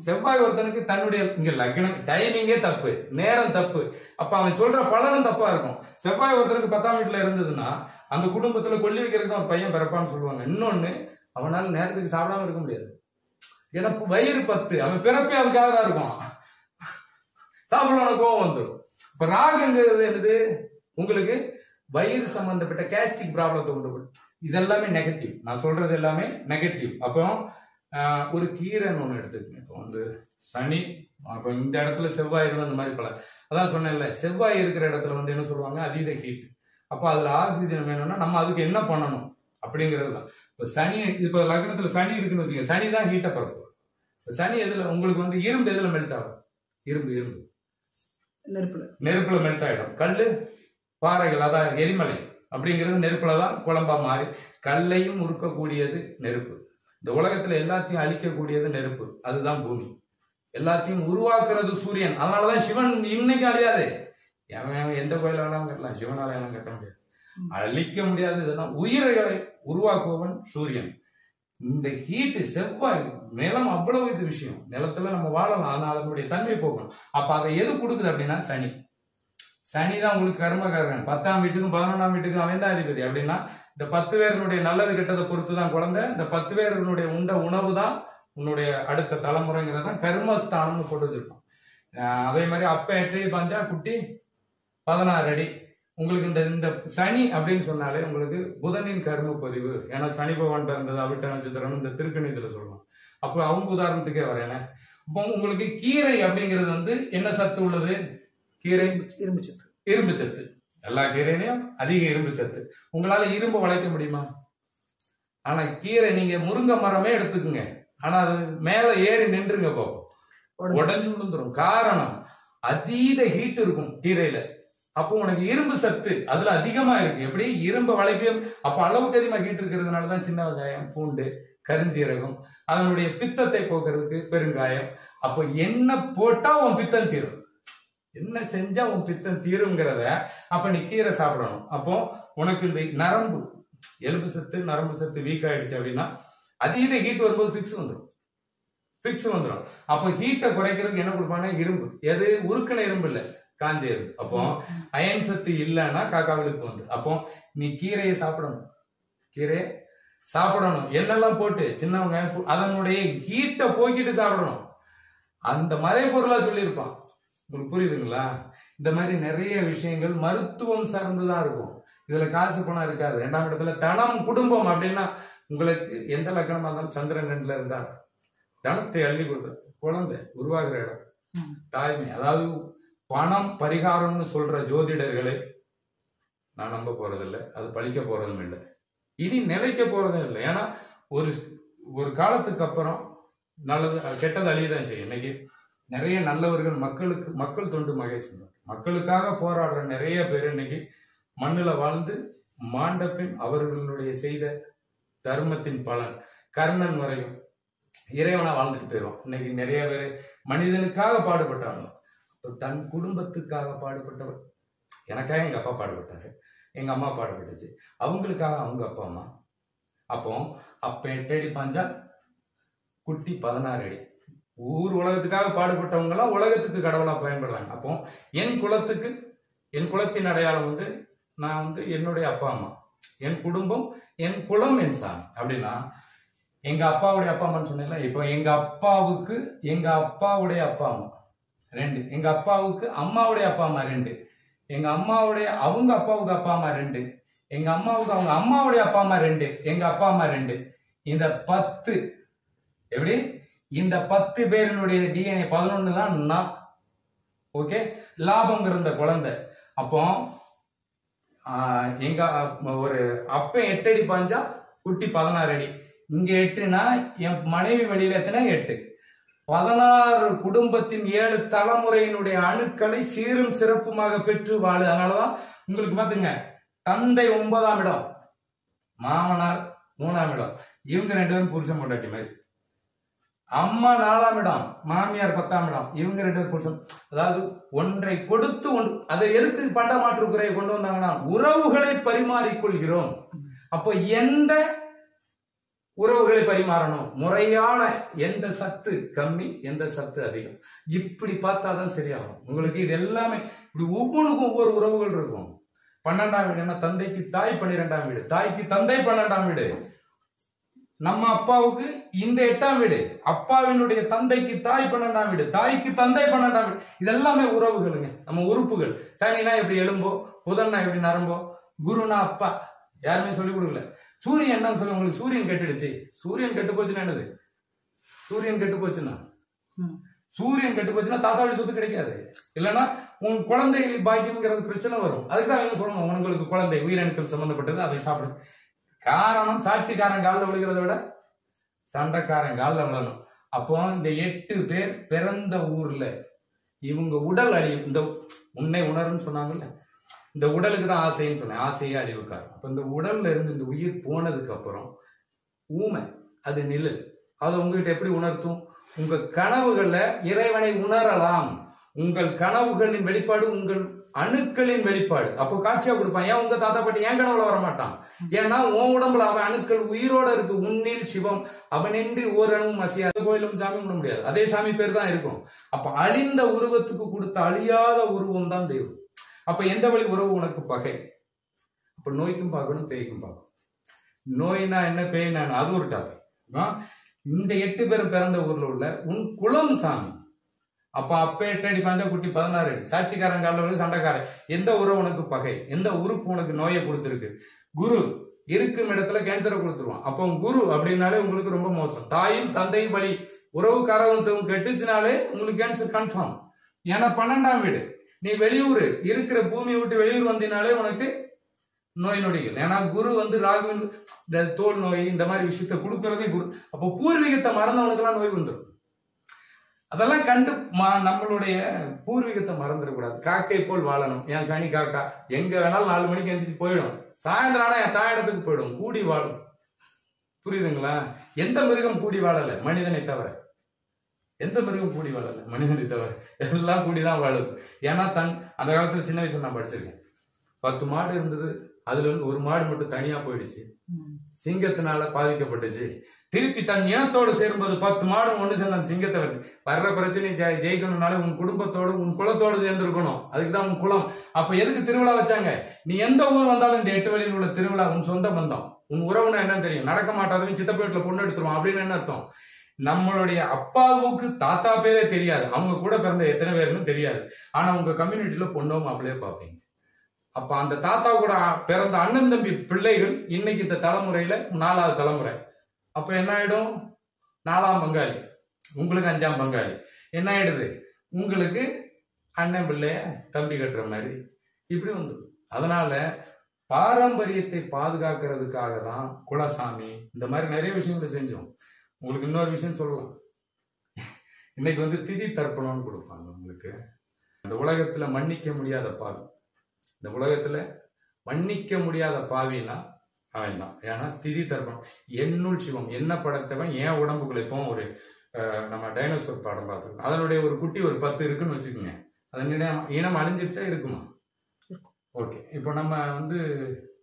செவ்வாய் ஒருத்தனுக்கு தன்னுடைய இங்க லக்னம் டைமிங்கே தப்பு, நேரம் தப்பு, அப்ப அவன் சொல்ற பலனும் தப்பா இருக்கும். செவ்வாய் ஒருத்தனுக்கு 10ஆம் வீட்டுல இருந்ததுன்னா அந்த குடும்பத்துல கொல்லி வைக்கிறதுக்கு தான் ஒரு பையன் பிறப்பான்னு சொல்லுவாங்க. இன்னொன்னு, அவனால நேரத்துக்கு சாப்பிடாம இருக்க முடியாது, ஏன்னா வயிறு 10, அவன் பிறப்பே அதுக்காக தான் இருக்கும், சாப்பிடலாம் கோவம் வந்துடும். இப்ப ராகுங்கிறது என்னது, உங்களுக்கு வயிறு சம்பந்தப்பட்ட கேஸ்டிக் ப்ராப்ளத்தை உண்டு பண்ணும். இதெல்லாமே நெகட்டிவ், நான் சொல்றது எல்லாமே நெகட்டிவ். அப்போ ஒரு கீரைன்னு ஒண்ணு எடுத்துக்கங்க. இப்போ வந்து சனி, அப்போ இந்த இடத்துல செவ்வாய் இருந்தா அந்த மாதிரி பல, அதான் சொன்னேன்ல, செவ்வாய் இருக்கிற இடத்துல வந்து என்ன சொல்லுவாங்க, அதீத ஹீட். அப்போ அதுல ஆக்சிஜன் வேணும்னா நம்ம அதுக்கு என்ன பண்ணணும் அப்படிங்கிறது தான். இப்போ சனி, இப்போ லக்னத்துல சனி இருக்குன்னு வச்சுக்கோங்க, சனி தான் ஹீட்டை பரப்பு. சனி எதுல உங்களுக்கு வந்து இரும்பு எதுல மெல்ட் ஆகும், இரும்பு நெருப்புல மெல்ட் ஆயிடும். கல்லு பாறைகள், அதான் எரிமலை அப்படிங்கிறது நெருப்புல தான் குழம்பா மாறி, கல்லையும் உருக்கக்கூடியது நெருப்பு. இந்த உலகத்துல எல்லாத்தையும் அழிக்கக்கூடியது நெருப்பு, அதுதான் பூமி. எல்லாத்தையும் உருவாக்குறது சூரியன். அதனாலதான் சிவன் இன்னைக்கு அழியாது. எந்த கோயில வேணாலும் கட்டலாம், சிவனால வேணாலும் கட்ட முடியாது, அழிக்க முடியாது. இதெல்லாம் உயிர்களை உருவாக்குவன் சூரியன். இந்த ஹீட்டு செவ்வாய், நிலம் அவ்வளவு இது விஷயம், நிலத்துல நம்ம வாழலாம், ஆனா அதனுடைய தன்மை போகணும். அப்ப அதை எது கொடுக்குது அப்படின்னா சனி. சனிதான் உங்களுக்கு கர்மகாரன். 10ஆம் வீட்டுக்கும் 11ஆம் வீட்டுக்கும் அவன் தான் அதிபதி. அப்படின்னா இந்த 10 பேருடைய நல்லது கெட்டதை பொறுத்து தான் குழந்தை. இந்த 10 பேருடைய உண்ட உணவு தான் உன்னுடைய அடுத்த தலைமுறைங்கிறதான் கர்மஸ்தானம்னு போட்டு வச்சிருக்கோம். அதே மாதிரி அப்ப 8 அடி பாஞ்சா குட்டி 16 அடி. உங்களுக்கு இந்த சனி அப்படின்னு சொன்னாலே உங்களுக்கு புதனின் கர்ம பதிவு. ஏன்னா சனி பகவான் பிறந்தது அவிட்ட நட்சத்திரம் இந்த திருக்கணித்துல சொல்லலாம். அப்போ அவங்க உதாரணத்துக்கே வரேன். இப்போ உங்களுக்கு கீரை அப்படிங்கிறது வந்து என்ன சத்து உள்ளது, கீரை இரும்பு சத்து. எல்லா கீரையிலையும் அதிக இரும்பு சத்து. உங்களால இரும்பு வளைக்க முடியுமா? ஆனா கீரை நீங்க முருங்கை மரமே எடுத்துக்குங்க, ஆனா அது மேல ஏறி நின்றுங்க பார்ப்போம், உடஞ்சு விழுந்துரும். காரணம் அதீத ஹீட் இருக்கும் கீரையில. அப்போ உனக்கு இரும்பு சத்து அதுல அதிகமா இருக்கு. எப்படி இரும்பு வளைக்கும்? அப்ப அளவுக்கு அதிகமா ஹீட் இருக்கிறதுனாலதான் சின்ன வெங்காயம், பூண்டு, கருஞ்சீரகம், அதனுடைய பித்தத்தை போக்குறதுக்கு பெருங்காயம். அப்போ என்ன போட்டா உன் பித்தம் தீரும், என்ன செஞ்சா உன் பித்தம் தீருங்கிறத அப்ப நீ கீரை சாப்பிடணும். அப்போ உனக்கு இந்த நரம்பு எலும்பு சத்து நரம்பு சத்து வீக் ஆயிடுச்சு அப்படின்னா அதீத ஹீட் வரும்போது ஃபிக்ஸ் வந்துடும். அப்போ ஹீட்டை குறைக்கிறதுக்கு என்ன கொடுப்பாங்க, இரும்பு. எது உருக்கின இரும்பு இல்ல, காஞ்ச இரும்பு. அப்போ அயன் சத்து இல்லைன்னா காக்காவிலுக்கு வந்து. அப்போ நீ கீரையை சாப்பிடணும், என்னெல்லாம் போட்டு சின்னவங்க அதனுடைய ஹீட்டை போக்கிட்டு சாப்பிடணும். அந்த மறை பொருளா சொல்லியிருப்பான். உங்களுக்கு புரியுதுங்களா? இந்த மாதிரி நிறைய விஷயங்கள் மருத்துவம் சார்ந்துதான் இருக்கும். இதுல காசு பணம் இருக்காது. 2ஆம் இடத்துல தனம் குடும்பம் அப்படின்னா உங்களுக்கு எந்த லக்னமா இருந்தாலும் சந்திரன் 2ல இருந்தா தனத்தை அள்ளி கொடுத்த குழந்தை உருவாகிற இடம் தாய்மை. அதாவது பணம் பரிகாரம்னு சொல்ற ஜோதிடர்களை நான் நம்ப போறதில்லை, அது பழிக்க போறதும் இல்லை, இனி நிலைக்க போறதும் இல்லை. ஏன்னா ஒரு காலத்துக்கு அப்புறம் நல்லது கெட்டது அழியதான் செய்யும். இன்னைக்கு நிறைய நல்லவர்கள் மக்கள் தொண்டு மகேஷ் மக்களுக்காக போராடுற நிறைய பேர் இன்னைக்கு மண்ணுல வாழ்ந்து மாண்ட பின் அவர்களுடைய செய்த தர்மத்தின் பலன் கர்ணன் வரையும் இறைவனா வாழ்ந்துட்டு போயிடுவோம். இன்னைக்கு நிறைய பேர் மனிதனுக்காக பாடுபட்டாங்க. தன் குடும்பத்துக்காக பாடுபட்டவர். எனக்காக எங்க அப்பா பாடுபட்டாரு, எங்க அம்மா பாடுபட்டுச்சு, அவங்களுக்காக அவங்க அப்பா அம்மா. அப்போ அப்ப 8 அடி பாஞ்சா குட்டி 16 அடி. ஊர் உலகத்துக்காக பாடுபட்டவங்க எல்லாம் உலகத்துக்கு கடவுளா பயன்படுறாங்க. அப்போ என் குலத்துக்கு, என் குலத்தின் அடையாளம் வந்து நான் வந்து என்னுடைய அப்பா அம்மா, என் குடும்பம், என் குலம், என் சாமி. அப்படின்னா எங்க அப்பாவுடைய அப்பா அம்மான்னு சொன்னீங்களா, இப்போ எங்க அப்பாவுக்கு எங்க அப்பாவுடைய அப்பா அம்மா 2, எங்க அப்பாவுக்கு அம்மாவுடைய அப்பா அம்மா 2, எங்க அம்மாவுடைய அவங்க அப்பாவுக்கு அப்பா அம்மா 2, எங்க அம்மாவுக்கு அவங்க அம்மாவுடைய அப்பா அம்மா 2, எங்க அப்பா அம்மா 2. இந்த 10 எப்படி? இந்த 10 பேரினுடைய டிஎன்ஏ 11 தான் நான். ஓகே, லாபம் இருந்த குழந்தை. அப்போ எங்க ஒரு அப்ப 8 அடி பாஞ்சா குட்டி 16 அடி. இங்க 8னா என் மனைவி வழியில எத்தனை? 8. 16 குடும்பத்தின் 7 தலைமுறையினுடைய அணுக்களை சீரும் சிறப்புமாக பெற்று வாழு. அதனாலதான் உங்களுக்கு பாத்துங்க, தந்தை 9ஆம் இடம், மாமனார் 3ஆம் இடம், இவங்க 2 பேரும் புருஷன் பொண்டாட்டி மாதிரி. அம்மா 4ஆம் இடம், மாமியார் 10ஆம் இடம், இவங்க 2 பேரும் புருஷன். அதாவது ஒன்றை கொடுத்து அதை எதுக்கு பண்டமாற்று குறையை கொண்டு வந்தாங்கன்னா உறவுகளை பரிமாறிக்கொள்கிறோம். அப்போ எந்த உறவுகளை பரிமாறணும், முறையான எந்த சத்து கம்மி, எந்த சத்து அதிகம், இப்படி பார்த்தாதான் சரியாகும் உங்களுக்கு. இது எல்லாமே இப்படி ஒவ்வொன்றுக்கும் ஒவ்வொரு உறவுகள் இருக்கும். 12ஆம் வீடு என்ன? தந்தைக்கு தாய் 12ஆம் வீடு, தாய்க்கு தந்தை 12ஆம் வீடு. நம்ம அப்பாவுக்கு இந்த 8ஆம் வீடு, அப்பாவினுடைய தந்தைக்கு தாய் 12ஆம் வீடு, தாய்க்கு தந்தை 12ஆம் வீடு. இதெல்லாமே உறவுகளுங்க, நம்ம உறுப்புகள். சனினா எப்படி எலும்போ, புதன்னா எப்படி நரம்போ, குருனா அப்பா. யாருமே சொல்லிக் கொடுக்கல. சூரியன் என்ன சொல்ல உங்களுக்கு? சூரியன் கெட்டுடுச்சு. சூரியன் கெட்டு போச்சுன்னா என்னது? சூரியன் கெட்டு போச்சுன்னா, சூரியன் கெட்டு போச்சுன்னா தாத்தாவுடைய சொத்து கிடைக்காது. இல்லைன்னா உன் குழந்தை பாக்கியம்ங்கிறது பிரச்சனை வரும். அதுக்குதான் அவங்க சொல்லணும், உங்களுக்கு குழந்தை உயிரணுக்கள் சம்பந்தப்பட்டது, அதை சாப்பிடு. காரணம், சாட்சிக்காரன் காலில் விழுகிறத விட சண்டைக்காரன் காலில் விழணும். அப்போ இந்த 8 பேர் பிறந்த ஊர்ல இவங்க உடல் அழியும். இந்த உன்னை உணர்ன்னு சொன்னாங்கல்ல, இந்த உடலுக்கு தான் ஆசைன்னு சொன்னேன், ஆசையே அழிவுக்காரம். அப்ப இந்த உடல்ல இருந்து இந்த உயிர் போனதுக்கு அப்புறம் ஊமை, அது நிழல். அதை உங்ககிட்ட எப்படி உணர்த்தும்? உங்க கனவுகள்ல இறைவனை உணரலாம். உங்கள் கனவுகளின் வெளிப்பாடு உங்கள் அணுக்களின் வெளிப்பாடு. அப்போ காட்சியா கொடுப்பான். ஏன் உங்க தாத்தா பாட்டி ஏன் கனவுல வரமாட்டான்? ஏன்னா உன் உடம்புல அவன் அணுக்கள் உயிரோட இருக்கு. உன்னில் சிவம், அவனின்றி ஓரணுவும் அசையாது. கோயிலும் சாமி கும்பிட முடியாது, அதே சாமி பேர் தான் இருக்கும். அப்ப அழிந்த உருவத்துக்கு கொடுத்த அழியாத உருவம் தான் தெய்வம். அப்ப எந்த வழி உறவு உனக்கு பகை? அப்ப நோய்க்கும் பார்க்கணும், பேய்க்கும் பார்க்கணும். நோய்னா என்ன, பேய்னா அது ஒரு டாபிக். இந்த 8 பேரும் பிறந்த ஊர்ல உள்ள உன் குலம் சாமி. அப்ப 8 அடி பாஞ்சா குட்டி 16 அடி. சாட்சிக்காரன் காலில் சண்டைக்காரன். எந்த உறவு உனக்கு பகை? எந்த உறுப்பு உனக்கு நோயை கொடுத்துருக்கு? குரு இருக்கும் இடத்துல கேன்சரை கொடுத்துருவான். அப்போ குரு அப்படின்னாலே உங்களுக்கு ரொம்ப மோசம். தாயும் தந்தையும் வழி உறவுக்காரவன் கெட்டுச்சுனாலே உங்களுக்கு கேன்சர் கன்ஃபார்ம். ஏன்னா 12ஆம் வீடு. நீ வெளியூர் இருக்கிற பூமியை விட்டு வெளியூர் வந்தினாலே உனக்கு நோய் நொடிகள். ஏன்னா குரு வந்து ராகுவின் இந்த தோல் நோய் இந்த மாதிரி விஷயத்த கொடுக்கறதே குரு. அப்போ பூர்வீகத்தை மறந்தவனுக்கு எல்லாம் நோய் வந்துடும். அதெல்லாம் கண்டு நம்மளுடைய பூர்வீகத்தை மறந்துடக்கூடாது. காக்கை போல் வாழணும். என் சனி காக்கா எங்க வேணாலும் 4 மணிக்கு எந்திரிச்சு போயிடும். சாயந்தரம் ஆனா என் தாயிடத்துக்கு போயிடும். கூடி வாழும். புரியுதுங்களா? எந்த மிருகம் கூடி வாழல? மனிதனை தவிர. எந்த மிருகம் கூடி வாழல? மனிதனை தவிர. எல்லாம் கூடிதான் வாழுது. ஏன்னா அந்த காலத்துல சின்ன வயசுல நான் படிச்சிருக்கேன். 10 மாடு இருந்தது, அதுல இருந்து ஒரு மாடு மட்டும் தனியா போயிடுச்சு. சிங்கத்தினால பாதிக்கப்பட்டுச்சு. திருப்பி தன் இனத்தோடு சேரும்போது 10 மாடு ஒன்று சேர்ந்த அந்த சிங்கத்தை வர்ற பிரச்சனை ஜெயிக்கணும்னால உன் குடும்பத்தோடு உன் குலத்தோடு சேர்ந்துருக்கணும். அதுக்குதான் உன் குலம். அப்ப எதுக்கு திருவிழா வச்சாங்க? நீ எந்த ஊர் வந்தாலும் இந்த 8 வழியில் உள்ள திருவிழா உன் சொந்த பந்தம், உன் உறவுனா என்ன தெரியும். நடக்க மாட்டாதுன்னு சித்தப்ப வீட்டுல பொண்ணு எடுத்துருவான் அப்படின்னு என்ன அர்த்தம்? நம்மளுடைய அப்பாவுக்கு தாத்தா பேரே தெரியாது, அவங்க கூட பிறந்த எத்தனை பேருன்னு தெரியாது. ஆனா உங்க கம்யூனிட்டியில பொண்ணோ மாப்பிள்ளையே பார்ப்பீங்க. அப்ப அந்த தாத்தா கூட பிறந்த அண்ணன் தம்பி பிள்ளைகள் இன்னைக்கு இந்த தலைமுறையில 4வது தலைமுறை. அப்ப என்ன ஆயிடும்? 4ஆம் பங்காளி, உங்களுக்கு 5ஆம் பங்காளி. என்ன ஆயிடுது? உங்களுக்கு அண்ணன் பிள்ளைய தம்பி கட்டுற மாதிரி இப்படி வந்துடும். அதனால பாரம்பரியத்தை பாதுகாக்கிறதுக்காக தான் குலசாமி இந்த மாதிரி நிறைய விஷயங்களை செஞ்சோம். உங்களுக்கு இன்னொரு விஷயம் சொல்லலாம். இன்னைக்கு வந்து திதி தர்ப்பணம்னு கொடுப்பாங்க உங்களுக்கு. இந்த உலகத்துல மன்னிக்க முடியாத பாவி, இந்த உலகத்துல மன்னிக்க முடியாத பாவினா அவன் தான். ஏன்னா திதி தர்ப்பணம் என்னுள் சிவம், என்ன படைத்தவன் என் உடம்புக்குள்ள. இப்போ ஒரு நம்ம டைனோசர் படம் பார்த்துருக்கோம், அதனுடைய ஒரு குட்டி ஒரு 10 இருக்குன்னு வச்சுக்கோங்க, அதனுடைய இனம் அழிஞ்சிருச்சா இருக்குமா? ஓகே. இப்போ நம்ம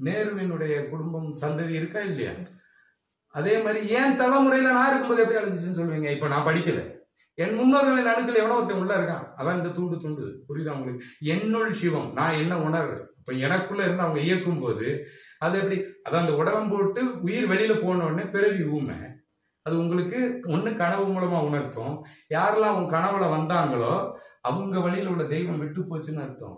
நேருவினுடைய குடும்பம் சந்ததி இருக்கா இல்லையா? அதே மாதிரி ஏன் தலைமுறையில நான் இருக்கும்போது எப்படி அழிஞ்சிச்சுன்னு சொல்லுவீங்க? இப்ப நான் படிக்கல, என் முன்னோர்களின் அணுக்கள் எவனோ ஒருத்தன் உள்ள இருக்கான், அவன் இந்த தூண்டு புரியுதா உங்களுக்கு? என்னுள் சிவம், நான் என்ன உணர்றேன். இப்ப எனக்குள்ள இருந்து அவங்க இயக்கும் போது அது எப்படி, அதான் அந்த உடம்பு போட்டு உயிர் வெளியில போன உடனே பிறவி ஊமை, அது உங்களுக்கு ஒண்ணு கனவு மூலமா உணர்த்தும். யாரெல்லாம் அவங்க கனவுல வந்தாங்களோ அவங்க வழியில உள்ள தெய்வம் விட்டு போச்சுன்னு அர்த்தம்.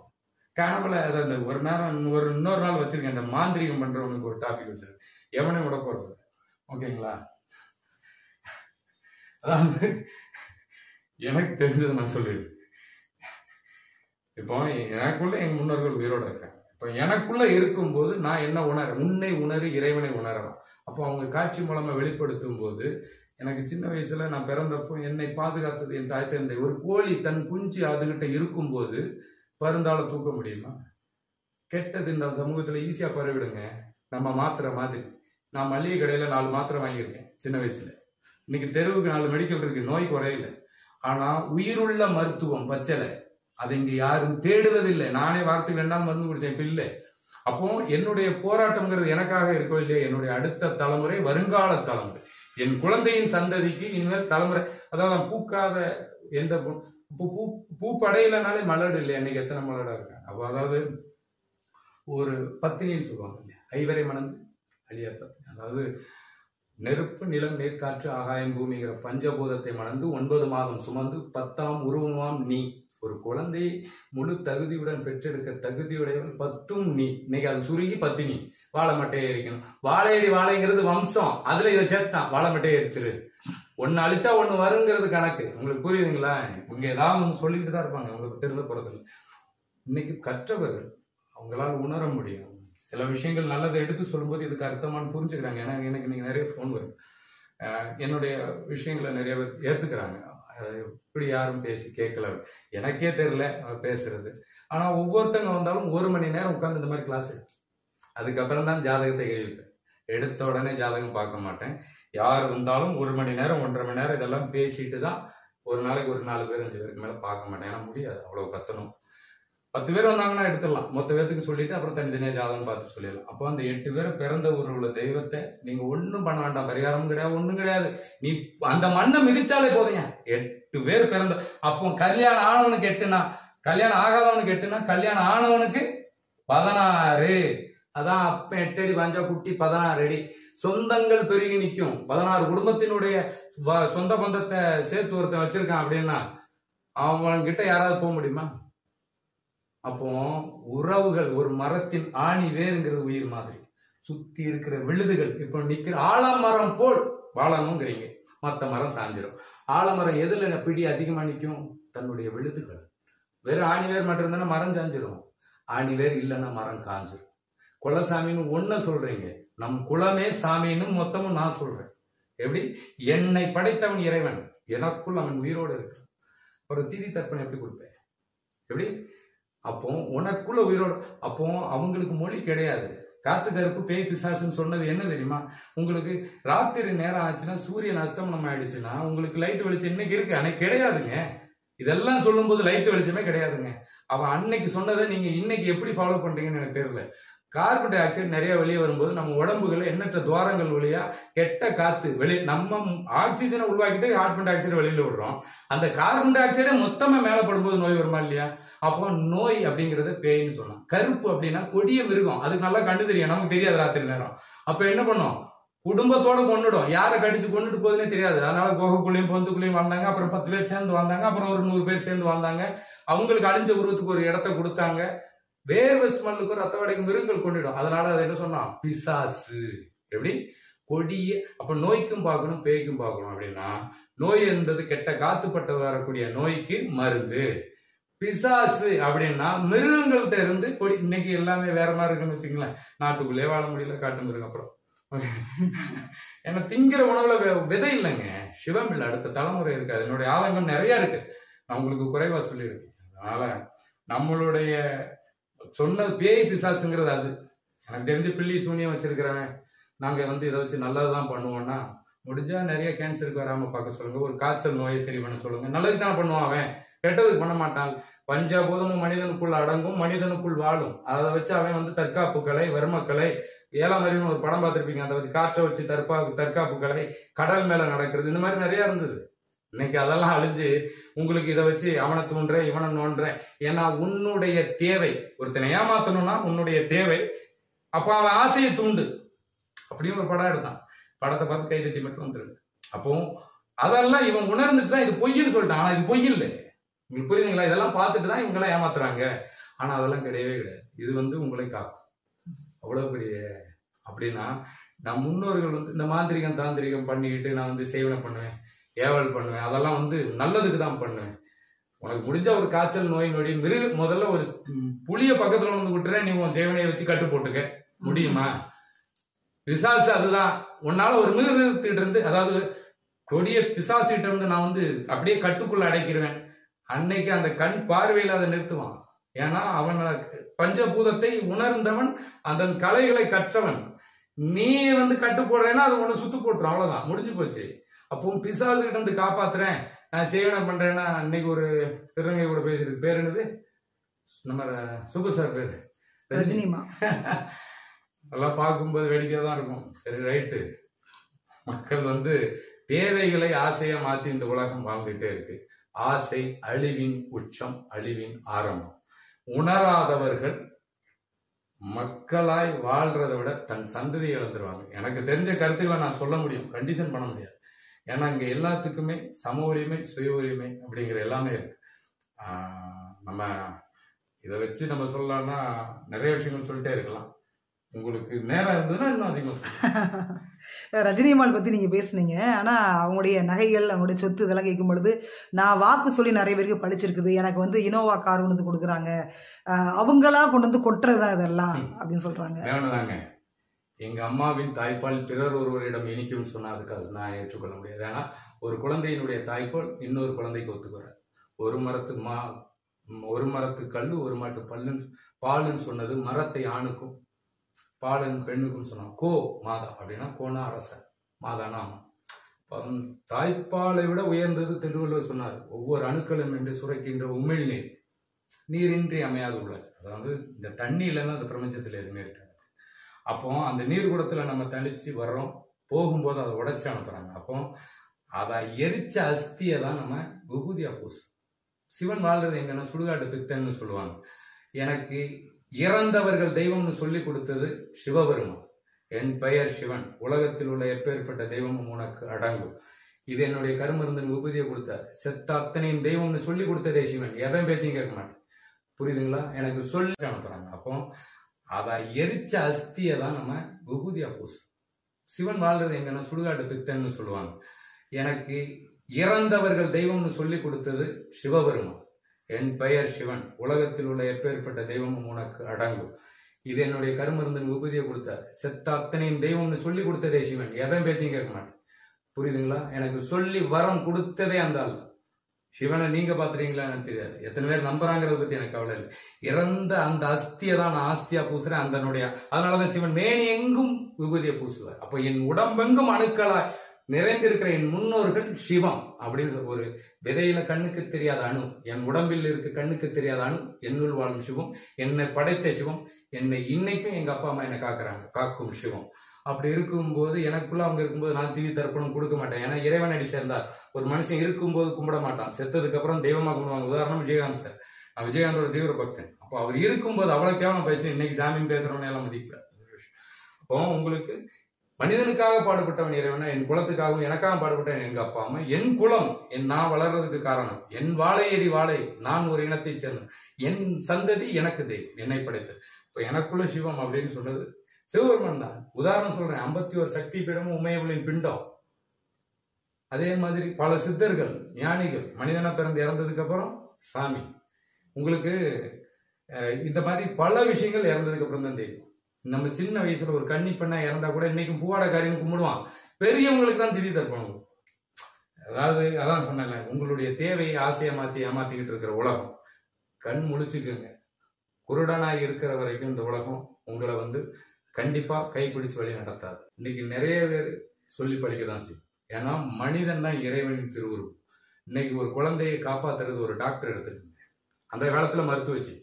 கனவுல அந்த ஒரு நேரம் இன்னொரு நாள் வச்சிருக்கேன், இந்த மாந்திரிகம் பண்றவனுக்கு ஒரு டாபிக் வச்சிருக்கேன், எவனையும் விட போறது. ஓகேங்களா? அதாவது எனக்கு தெரிஞ்சதை நான் சொல்லிடுறேன். இப்போ எனக்குள்ள எங்க முன்னோர்கள் உயிரோட இருக்காங்க. இப்போ எனக்குள்ள இருக்கும்போது நான் என்ன உணர, உன்னை உணரு இறைவனை உணரலாம். அப்போ அவங்க காட்சி மூலமா வெளிப்படுத்தும் போது, எனக்கு சின்ன வயசுல நான் பிறந்தப்போ என்னை பாதுகாத்தது என் தாய் தந்தை. ஒரு கோழி தன் குஞ்சு அதுகிட்ட இருக்கும்போது பருந்தால தூக்க முடியுமா? கெட்டது இந்த சமூகத்துல ஈஸியா பரவிடுங்க. நம்ம மாத்திரை மாதிரி, நான் மளிகை கடையில 4 மாத்திரை வாங்கியிருக்கேன் சின்ன வயசுல. இன்னைக்கு தெருவுக்கு 4 மெடிக்கல் இருக்கு, நோய் குறையில. ஆனா உயிருள்ள மருத்துவம் பச்சலை, அதை இங்க யாரும் தேடுவதில்லை. நானே வார்த்தைக்கு 2 நாள் மருந்து குடிச்சேன், இப்ப இல்லை. அப்போ என்னுடைய போராட்டம்ங்கிறது எனக்காக இருக்கோ இல்லையா, என்னுடைய அடுத்த தலைமுறை, வருங்கால தலைமுறை, என் குழந்தையின் சந்ததிக்கு இனிமேல் தலைமுறை. அதாவது பூக்காத எந்த பூ படையிலனாலே மலடு இல்லையா? இன்னைக்கு எத்தனை மலடா இருக்காங்க. அப்போ அதாவது ஒரு பத்தினின்னு சொல்லுவாங்க இல்லையா, ஐவரை மணந்து அழியா பத்தினி. அதாவது நெருப்பு நிலம் நீர் காற்று ஆகாயம் பூமிங்கிற பஞ்சபூதத்தை மணந்து 9 மாதம் சுமந்து 10ஆம் உருவமாம் நீ. ஒரு குழந்தை முழு தகுதியுடன் பெற்றெடுக்க தகுதியுடையவன் 10ம் நீ. இன்னைக்கு அது சுருகி பத்தினி. வாழை மட்டையை எரிக்கணும், வாழையடி வாழைங்கிறது வம்சம், அதுல இதை சேர்த்தான், வாழை மட்டையை எரிச்சிரு. ஒன்னு அழிச்சா ஒண்ணு வருங்கிறது கணக்கு. உங்களுக்கு புரியுதுங்களா? இங்க ஏதாவது ஒன்று சொல்லிட்டு தான் இருப்பாங்க, உங்களுக்கு தெரிந்த போறதில்லை. இன்னைக்கு கற்றவர்கள் அவங்களால உணர முடியும். சில விஷயங்கள் நல்லதை எடுத்து சொல்லும்போது இதுக்கு அர்த்தமானு புரிஞ்சுக்கிறாங்க. ஏன்னா எனக்கு இன்னைக்கு நிறைய ஃபோன் வரும், என்னுடைய விஷயங்களை நிறைய பேர் ஏத்துக்கிறாங்க. இப்படி யாரும் பேசி கேட்கல, எனக்கே தெரியல பேசுறது. ஆனா ஒவ்வொருத்தங்க வந்தாலும் 1 மணி நேரம் உட்கார்ந்து இந்த மாதிரி கிளாஸ் எடுத்து அதுக்கப்புறம் தான் ஜாதகத்தை கேள்விப்பேன். எடுத்த உடனே ஜாதகம் பார்க்க மாட்டேன். யார் வந்தாலும் 1 மணி நேரம் 1.5 மணி நேரம் இதெல்லாம் பேசிட்டு தான். ஒரு நாளைக்கு ஒரு 4 பேர் 5 பேருக்கு மேல பார்க்க மாட்டேன், ஏன்னா முடியாது, அவ்வளவு கத்தணும். 10 பேர் வந்தாங்கன்னா எடுத்துடலாம், மொத்த பேருக்கு சொல்லிட்டு அப்புறம் தனித்தனியா ஜாதகம் பார்த்து சொல்லிடலாம். அப்போ அந்த 8 பேர் பிறந்த ஊரில் உள்ள தெய்வத்தை நீங்க ஒன்றும் பண்ண வேண்டாம், பரிகாரமும் கிடையாது, ஒண்ணும் கிடையாது. நீ அந்த மண்ணை மிதிச்சாலே போதுங்க. 8 பேர் பிறந்த, அப்போ கல்யாணம் ஆனவனுக்கு 8னா, கல்யாணம் ஆகாதவனுக்கு 8னா, கல்யாணம் ஆனவனுக்கு 16. அதான் அப்ப 8 அடி பாஞ்சா குட்டி 16 அடி. சொந்தங்கள் பெருகி நிற்கும். 16 குடும்பத்தினுடைய சொந்த பந்தத்தை சேர்த்து ஒருத்தன் வச்சிருக்கான் அப்படின்னா அவன்கிட்ட யாராவது போக முடியுமா? அப்போ உறவுகள் ஒரு மரத்தின் ஆணி வேறுங்கிறது உயிர் மாதிரி. சுத்தி இருக்கிற விழுதுகள் இப்ப நிக்கிற ஆலமரம் போல் வாழணுங்கிறீங்க, மற்ற மரம் சாஞ்சிரும். ஆலமரம் எதுல பிடி அதிகமா நிற்கும்? தன்னுடைய விழுதுகள். வெறும் ஆணி வேர் மட்டும் இருந்தா மரம் சாஞ்சிரும், ஆணி வேர் இல்லைன்னா மரம் காஞ்சிரும். குலசாமின்னு ஒன்ன சொல்றீங்க, நம் குலமே சாமின்னு மொத்தமும் நான் சொல்றேன். எப்படி? என்னை படைத்தவன் இறைவன், எனக்குள் அவன் உயிரோடு இருக்கு. அப்புறம் திதி தர்ப்பணம் எப்படி கொடுப்பேன்? எப்படி? அப்போ உனக்குள்ள உயிரோடு. அப்போ அவங்களுக்கு மொழி கிடையாது. காத்து கருப்பு பேய் பிசாசுன்னு சொன்னது என்ன தெரியுமா? உங்களுக்கு ராத்திரி நேரம் ஆச்சுன்னா, சூரியன் அஸ்தமனம் ஆயிடுச்சுன்னா உங்களுக்கு லைட் வெளிச்சம் இன்னைக்கு இருக்கு, அன்னைக்கு கிடையாதுங்க. இதெல்லாம் சொல்லும் போது லைட் வெளிச்சமே கிடையாதுங்க. அவன் அன்னைக்கு சொன்னதை நீங்க இன்னைக்கு எப்படி ஃபாலோ பண்றீங்கன்னு எனக்கு தெரியல. கார்பன் டை ஆக்சைடு நிறைய வெளியே வரும்போது நம்ம உடம்புகளை எண்ணற்ற துவாரங்கள் வழியா கெட்ட காத்து வெளியே, நம்ம ஆக்சிஜனை உருவாக்கிட்டு கார்பன் டை ஆக்சைடு வெளியில விடுறோம். அந்த கார்பன் டை ஆக்சைடே மொத்தமா மேல படும்போது நோய் வருமா இல்லையா? அப்போ நோய் அப்படிங்கறத பேய்ன்னு சொன்னான். கருப்பு அப்படின்னா கொடிய மிருகம், அதுக்கு நல்லா கண்டு தெரியும், நமக்கு தெரியாது ராத்திரி நேரம். அப்ப என்ன பண்ணும்? குடும்பத்தோட கொண்டுடும், யாரை கடிச்சு கொண்டுட்டு போகுதுன்னே தெரியாது. அதனால கோகக்குள்ளேயும் பொந்துக்குள்ளேயும் வந்தாங்க, அப்புறம் 10 பேர் சேர்ந்து வந்தாங்க, அப்புறம் ஒரு 100 பேர் சேர்ந்து வந்தாங்க. அவங்களுக்கு அழிஞ்ச உருவத்துக்கு ஒரு இடத்த கொடுத்தாங்க. வேர்வை ஸ்மெல்லுக்கும் ரத்த வடைக்கும் மிருகங்கள் கொண்டுடும். அதனால அதை என்ன சொன்னான்? பிசாசு. எப்படி? கொடிய. அப்ப நோய்க்கும் பார்க்கணும், பேய்க்கும் பார்க்கணும். அப்படின்னா நோய் என்பது கெட்ட காத்துப்பட்டு வரக்கூடிய நோய்க்கு மருந்து. பிசாசு அப்படின்னா மிருகங்கள்ட்ட இருந்து கொடி. இன்னைக்கு எல்லாமே வேற மாதிரி இருக்குன்னு வச்சுங்களேன். நாட்டுக்குள்ளே வாழ முடியல, காட்டு மிருகம். அப்புறம் ஏன்னா திங்கிற உணவுல விதை இல்லைங்க, சிவம் இல்லை, அடுத்த தலைமுறை இருக்காது. என்னுடைய ஆதங்கம் நிறைய இருக்கு, நான் உங்களுக்கு குறைவா சொல்லியிருக்கேன். அதனால நம்மளுடைய சொன்னது பேய் பிசாசுங்கிறது அது எனக்கு தெரிஞ்சு பில்லி சூனியம் வச்சிருக்கிறவன் நாங்கள் வந்து இதை வச்சு நல்லது தான் பண்ணுவோம்னா, முடிஞ்சா நிறைய கேன்சருக்கு வராமல் பார்க்க சொல்லுங்க, ஒரு காய்ச்சல் நோயை சரி பண்ண சொல்லுங்க. நல்லதுக்கு தான் பண்ணுவான் அவன், கெட்டதுக்கு பண்ண மாட்டான். பஞ்சபூதமும் மனிதனுக்குள் அடங்கும், மனிதனுக்குள் வாழும். அதை வச்சு அவன் வந்து தற்காப்பு கலை, வர்மக்கலை, ஏழாம் அறிவுன்னு ஒரு படம் பார்த்துருப்பீங்க, அதை வச்சு காற்றை வச்சு தற்காப்பு கலை, கடல் மேல நடக்கிறது, இந்த மாதிரி நிறைய இருந்தது. இன்னைக்கு அதெல்லாம் அழிஞ்சு உங்களுக்கு இதை வச்சு அவனை தூண்டுற இவனை நோன்ற. ஏன்னா உன்னுடைய தேவை, ஒருத்தனை ஏமாத்தணும்னா உன்னுடைய தேவை, அப்ப அவன் ஆசையை தூண்டு அப்படின்னு ஒரு படம் எடுத்தான். படத்தை பார்த்து கை தட்டி மட்டும் வந்துருக்கு. அப்போ அதெல்லாம் இவன் உணர்ந்துட்டு தான் இது பொய்ன்னு சொல்லிட்டான். ஆனா இது பொய் இல்லை, உங்களுக்கு புரியுதுங்களா? இதெல்லாம் பார்த்துட்டு தான் இவங்கெல்லாம் ஏமாத்துறாங்க. ஆனா அதெல்லாம் கிடையவே கிடையாது. இது வந்து உங்களை காக்கும். அவ்வளவு பெரிய அப்படின்னா, நான் முன்னோர்கள் வந்து இந்த மாந்திரிகம் தாந்திரிகம் பண்ணிக்கிட்டு நான் வந்து சேவனை பண்ணுவேன், ஏவல் பண்ணுவேன், அதெல்லாம் வந்து நல்லதுக்கு தான் பண்ணுவேன். உனக்கு முடிஞ்ச ஒரு காய்ச்சல் நோய் நொடி முதல்ல ஒரு புளிய பக்கத்துல வந்து விட்டுறேன், நீ உன் சேவனையை வச்சு கட்டு போட்டுக்க முடியுமா? பிசாசு அதுதான். உன்னால ஒரு மிருகத்திட்ட இருந்து, அதாவது கொடிய பிசாசிட்ட இருந்து நான் வந்து அப்படியே கட்டுக்குள்ள அடைக்கிறேன். அன்னைக்கு அந்த கண் பார்வையில் அதை நிறுத்துவான். ஏன்னா அவன் பஞ்சபூதத்தை உணர்ந்தவன், அந்த கலைகளை கற்றவன். நீ வந்து கட்டு போடுறேன்னா அது உன்னை சுத்து போட்டுரும், அவ்வளவுதான், முடிஞ்சு போச்சு. அப்போ பிசாசு கிட்ட இருந்து காப்பாத்துறேன், நான் சேவனை பண்றேன்னா, அன்னைக்கு ஒரு திருநங்கை கூட பேசிருக்கு, பேர் என்னது, நம்ம சுகு சார் பேரு ரஜினிமா. அதெல்லாம் பார்க்கும்போது வேடிக்கையா தான் இருக்கும். சரி, ரைட்டு. மக்கள் வந்து தேவைகளை ஆசையா மாத்தி இந்த உலகம் வாழ்ந்துட்டே இருக்கு. ஆசை அழிவின் உச்சம், அழிவின் ஆரம்பம். உணராதவர்கள் மக்களாய் வாழ்றதை விட தன் சந்ததியை இழந்துருவாங்க. எனக்கு தெரிஞ்ச கருத்துக்களை நான் சொல்ல முடியும், கண்டிஷன் பண்ண முடியாது. ஏன்னா இங்க எல்லாத்துக்குமே சம உரிமை, சுய உரிமை அப்படிங்கிற எல்லாமே இருக்கு. நம்ம இதை வச்சு நம்ம சொல்லலாம்னா நிறைய விஷயங்கள் சொல்லிட்டே இருக்கலாம். உங்களுக்கு நேரம் இருந்ததுன்னா இன்னும் அதிகமாக. ரஜினிமால் பற்றி நீங்கள் பேசுனீங்க. ஆனால் அவங்களுடைய நகைகள், அவங்களுடைய சொத்து இதெல்லாம் கேட்கும் பொழுது, நான் வாக்கு சொல்லி நிறைய பேருக்கு படிச்சிருக்குது, எனக்கு வந்து இனோவா கார் கொண்டு வந்து கொடுக்குறாங்க, அவங்களா கொண்டு வந்து கொட்டுறது தான் இதெல்லாம் அப்படின்னு சொல்கிறாங்க. வேணுதாங்க. எங்கள் அம்மாவின் தாய்ப்பால் பிறர் ஒருவரிடம் இனிக்கும்னு சொன்னால் அதுக்கு அது நான் ஏற்றுக்கொள்ள முடியாது. ஏன்னா ஒரு குழந்தையினுடைய தாய்ப்பால் இன்னொரு குழந்தைக்கு ஒத்துக்கிறார். ஒரு மரத்து கல் ஒரு மாட்டு பாலுன்னு சொன்னது மரத்தை ஆணுக்கும் பாலன் பெண்ணுக்கும் சொன்னான். கோ மாதா அப்படின்னா கோனா அரசன், மாதானா அம்மா. தாய்ப்பாலை விட உயர்ந்தது திருவள்ளுவர் சொன்னார், ஒவ்வொரு அணுக்களும் என்று சுரைக்கின்ற உமிழ் நீர், நீரின்றி அமையாது உள்ள. அதாவது இந்த தண்ணி இல்லைன்னா அந்த பிரபஞ்சத்தில் எதுவுமே இருக்காது. அப்போ அந்த நீர் குடத்துல நம்ம தளிச்சு வர்றோம், போகும்போது அதை உடைச்சு அனுப்புறாங்க. அப்போ அதை எரிச்ச அஸ்தியை தான் நம்ம விபூதியா பூசும். சிவன் வாழ்றது எங்கன்னா சுடுகாட்டு பித்தன்னு சொல்லுவாங்க. எனக்கு இறந்தவர்கள் தெய்வம்னு சொல்லி கொடுத்தது சிவபெருமான். என் பெயர் சிவன், உலகத்தில் உள்ள எப்பேற்பட்ட தெய்வமும் உனக்கு அடங்கும். இது என்னுடைய கருமருந்தன் விபூதியை கொடுத்தார். செத்த அத்தனையும் தெய்வம்னு சொல்லி கொடுத்ததே சிவன். எவன் பேச்சையும் கேட்க மாட்டேன், புரியுதுங்களா? எனக்கு சொல்லி அனுப்புறாங்க. அப்போ அதை எரிச்ச அஸ்தியை தான் நம்ம விபூதியா பூசும். சிவன் வாழ்றது எங்கன்னா சுடுகாட்டு பித்தன்னு சொல்லுவாங்க. எனக்கு இறந்தவர்கள் தெய்வம்னு சொல்லி கொடுத்தது சிவபெருமான். என் பெயர் சிவன், உலகத்தில் உள்ள எப்பேற்பட்ட தெய்வமும் உனக்கு அடங்கும். இது என்னுடைய கருமருந்தன் விபூதியை கொடுத்தார். செத்த அத்தனையும் தெய்வம்னு சொல்லி கொடுத்ததே சிவன். எவன் பேச்சையும் கேட்க மாட்டேன், புரியுதுங்களா? எனக்கு சொல்லி வரம் கொடுத்ததே அந்த ஆள். சிவனை நீங்க பாத்துறீங்களா எனக்கு தெரியாது, எத்தனை பேர் நம்புறாங்கிறத பத்தி எனக்கு கவலை இல்லை. இறந்த அந்த அஸ்தியை தான் நான் ஆஸ்தியா பூசுறேன். அதனாலதான் சிவன் மேனி எங்கும் விபூதியை பூசுவார். அப்ப என் உடம்பெங்கும் அணுக்களா நிறைந்திருக்கிற என் முன்னோர்கள் சிவம் அப்படின்னு ஒரு விதையில கண்ணுக்கு தெரியாத அணு, என் உடம்பில் இருக்க கண்ணுக்கு தெரியாத அணு என்னுள் வாழும் சிவம், என்னை படைத்த சிவம், என்னை இன்னைக்கும் எங்க அப்பா அம்மா என்னை காக்குறாங்க, காக்கும் சிவம். அப்படி இருக்கும்போது எனக்குள்ள அவங்க இருக்கும்போது நான் திதி தர்ப்பணம் கொடுக்க மாட்டேன். ஏன்னா இறைவன் அடி சேர்ந்தார். ஒரு மனுஷன் இருக்கும்போது கும்பிட மாட்டான், செத்ததுக்கு அப்புறம் தெய்வமா கும்பிடுவாங்க. உதாரணம் விஜயகாந்த் சார், நான் விஜயகாந்தோட தீவிர பக்தன். அப்போ அவர் இருக்கும்போது அவ்வளவு கேவலம் பேசி இன்னைக்கு சாமின்னு பேசுறவனே எல்லாம் மதிக்கல. அப்போ உங்களுக்கு மனிதனுக்காக பாடுபட்டவன் இறைவனா, என் குலத்துக்காகவும் எனக்காக பாடுபட்டவன் எங்க அப்பா அம்மா, என் குலம், நான் வளர்றதுக்கு காரணம், என் வாழையடி வாழை, நான் ஒரு இனத்தை சேர்ந்தேன், என் சந்ததி எனக்கு தெய்வம், என்னை படைத்தது. இப்ப எனக்குள்ள சிவம் அப்படின்னு சொன்னது சிவபெருமன் தான். உதாரணம் சொல்றேன், 51 சக்தி பீடமும் உமையவளின் பிண்டம். அதே மாதிரி பல சித்தர்கள், ஞானிகள் மனிதனா பிறந்து இறந்ததுக்கு அப்புறம் சாமி. உங்களுக்கு இந்த மாதிரி பல விஷயங்கள் இறந்ததுக்கு அப்புறம் தான் தெரியும். நம்ம சின்ன வயசுல ஒரு கன்னி பெண்ணா இறந்தா கூட இன்னைக்கும் பூவாடக்காரின்னு கும்பிடுவான். பெரியவங்களுக்கு தான் திதி தர்ப்பணம். அதாவது அதான் சொன்னேன்ல, உங்களுடைய தேவையை ஆசையை மாத்தி ஏமாத்திக்கிட்டு இருக்கிற உலகம். கண் முழிச்சுக்குங்க. குருடனாய் இருக்கிற வரைக்கும் இந்த உலகம் உங்களை வந்து கண்டிப்பா கைப்பிடிச்சு வழி நடத்தாது. இன்னைக்கு நிறைய பேர் சொல்லி படிக்க தான் செய்யும். ஏன்னா மனிதன் தான் இறைவனின் திருவுருவம். இன்னைக்கு ஒரு குழந்தையை காப்பாத்துறது ஒரு டாக்டர் எடுத்துக்கோங்க. அந்த காலத்துல மருத்துவச்சி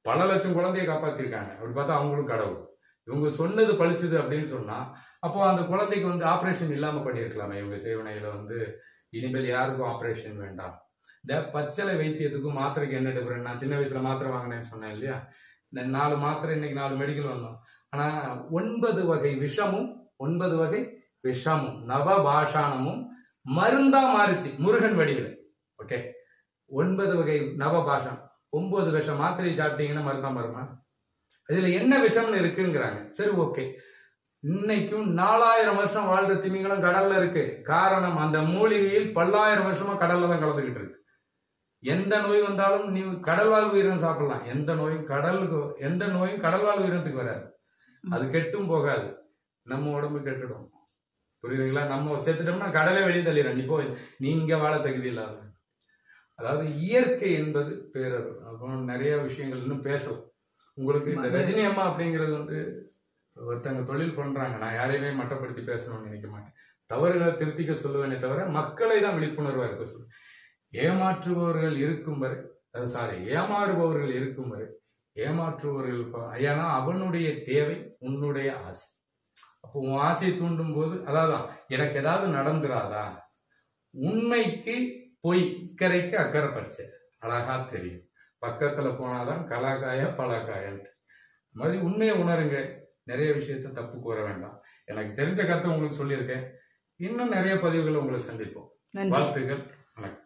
பல லட்சம் குழந்தையை காப்பாத்திருக்காங்க. அப்படி பார்த்தா அவங்களும் கடவுள். இவங்க சொன்னது பழிச்சுது அப்படின்னு சொன்னா அப்போ அந்த குழந்தைக்கு வந்து ஆப்ரேஷன் இல்லாம பண்ணியிருக்கலாமே. இவங்க செய்வனையில வந்து இனிமேல் யாருக்கும் ஆப்ரேஷன் வேண்டாம். இந்த பச்சளை வைத்தியத்துக்கும் மாத்திரைக்கு என்ன டிஃபரெண்ட்? நான் சின்ன வயசுல மாத்திரை வாங்கினேன்னு சொன்னேன் இல்லையா? இந்த 4 மாத்திரை, இன்னைக்கு 4 மெடிக்கல் வந்தோம். ஆனா 9 வகை விஷமும் 9 வகை விஷமும் நவபாஷானமும் மருந்தா மாறிச்சு முருகன் வடிவில். ஓகே, 9 வகை நவபாஷம், 9 விஷம் மாத்திரை சாப்பிட்டீங்கன்னா மருந்தா மாறுமா? இதுல என்ன விஷம்னு இருக்குங்கிறாங்க. சரி, ஓகே. இன்னைக்கும் 4000 வருஷம் வாழ்ற திமிங்களும் கடல்ல இருக்கு. காரணம் அந்த மூலிகையில் பல்லாயிரம் வருஷமா கடல்ல தான் கலந்துகிட்டு இருக்கு. எந்த நோய் வந்தாலும் நீ கடல்வாழ் உயிரினம் சாப்பிடலாம். எந்த நோயும் கடல்வாழ் உயிரினத்துக்கு வராது. அது கெட்டும் போகாது. நம்ம உடம்பு கெட்டுடும். புரியுதுங்களா? நம்ம செத்துட்டோம்னா கடலை வெளியே தள்ளிடும். இப்போ நீ இங்க வாழ தகுதி இல்லாத. அதாவது இயற்கை என்பது பேரருள். அப்புறம் நிறைய விஷயங்கள் இன்னும் பேசலாம். உங்களுக்கு இந்த ரஜினி அம்மா அப்படிங்கிறது வந்து ஒருத்தங்க தொழில் பண்றாங்க. நான் யாரையுமே மட்டப்படுத்தி பேசணும்னு நினைக்க மாட்டேன். தவறுகளை திருத்திக்க சொல்லுவேனே தவிர மக்களை தான் விழிப்புணர்வா இருக்க சொல்லுவேன். ஏமாற்றுபவர்கள் இருக்கும் வரை, ஏமாறுபவர்கள் இருக்கும் வரை ஏமாற்றுபவர்கள், ஏன்னா அவனுடைய தேவை உன்னுடைய ஆசை. அப்போ உன் ஆசையை தூண்டும் போது அதான் எனக்கு ஏதாவது நடந்துராதா? உண்மைக்கு பொய், இக்கரைக்கு அக்கறை பச்சை அழகா தெரியும். பக்கத்துல போனாதான் கலாக்காய பலாக்காயன்ட்டு மாதிரி உண்மையை உணருங்க. நிறைய விஷயத்த தப்பு கூற வேண்டாம். எனக்கு தெரிஞ்ச கருத்தை உங்களுக்கு சொல்லியிருக்கேன். இன்னும் நிறைய பதிவுகளை உங்களை சந்திப்போம். வாழ்த்துக்கள். வணக்கம்.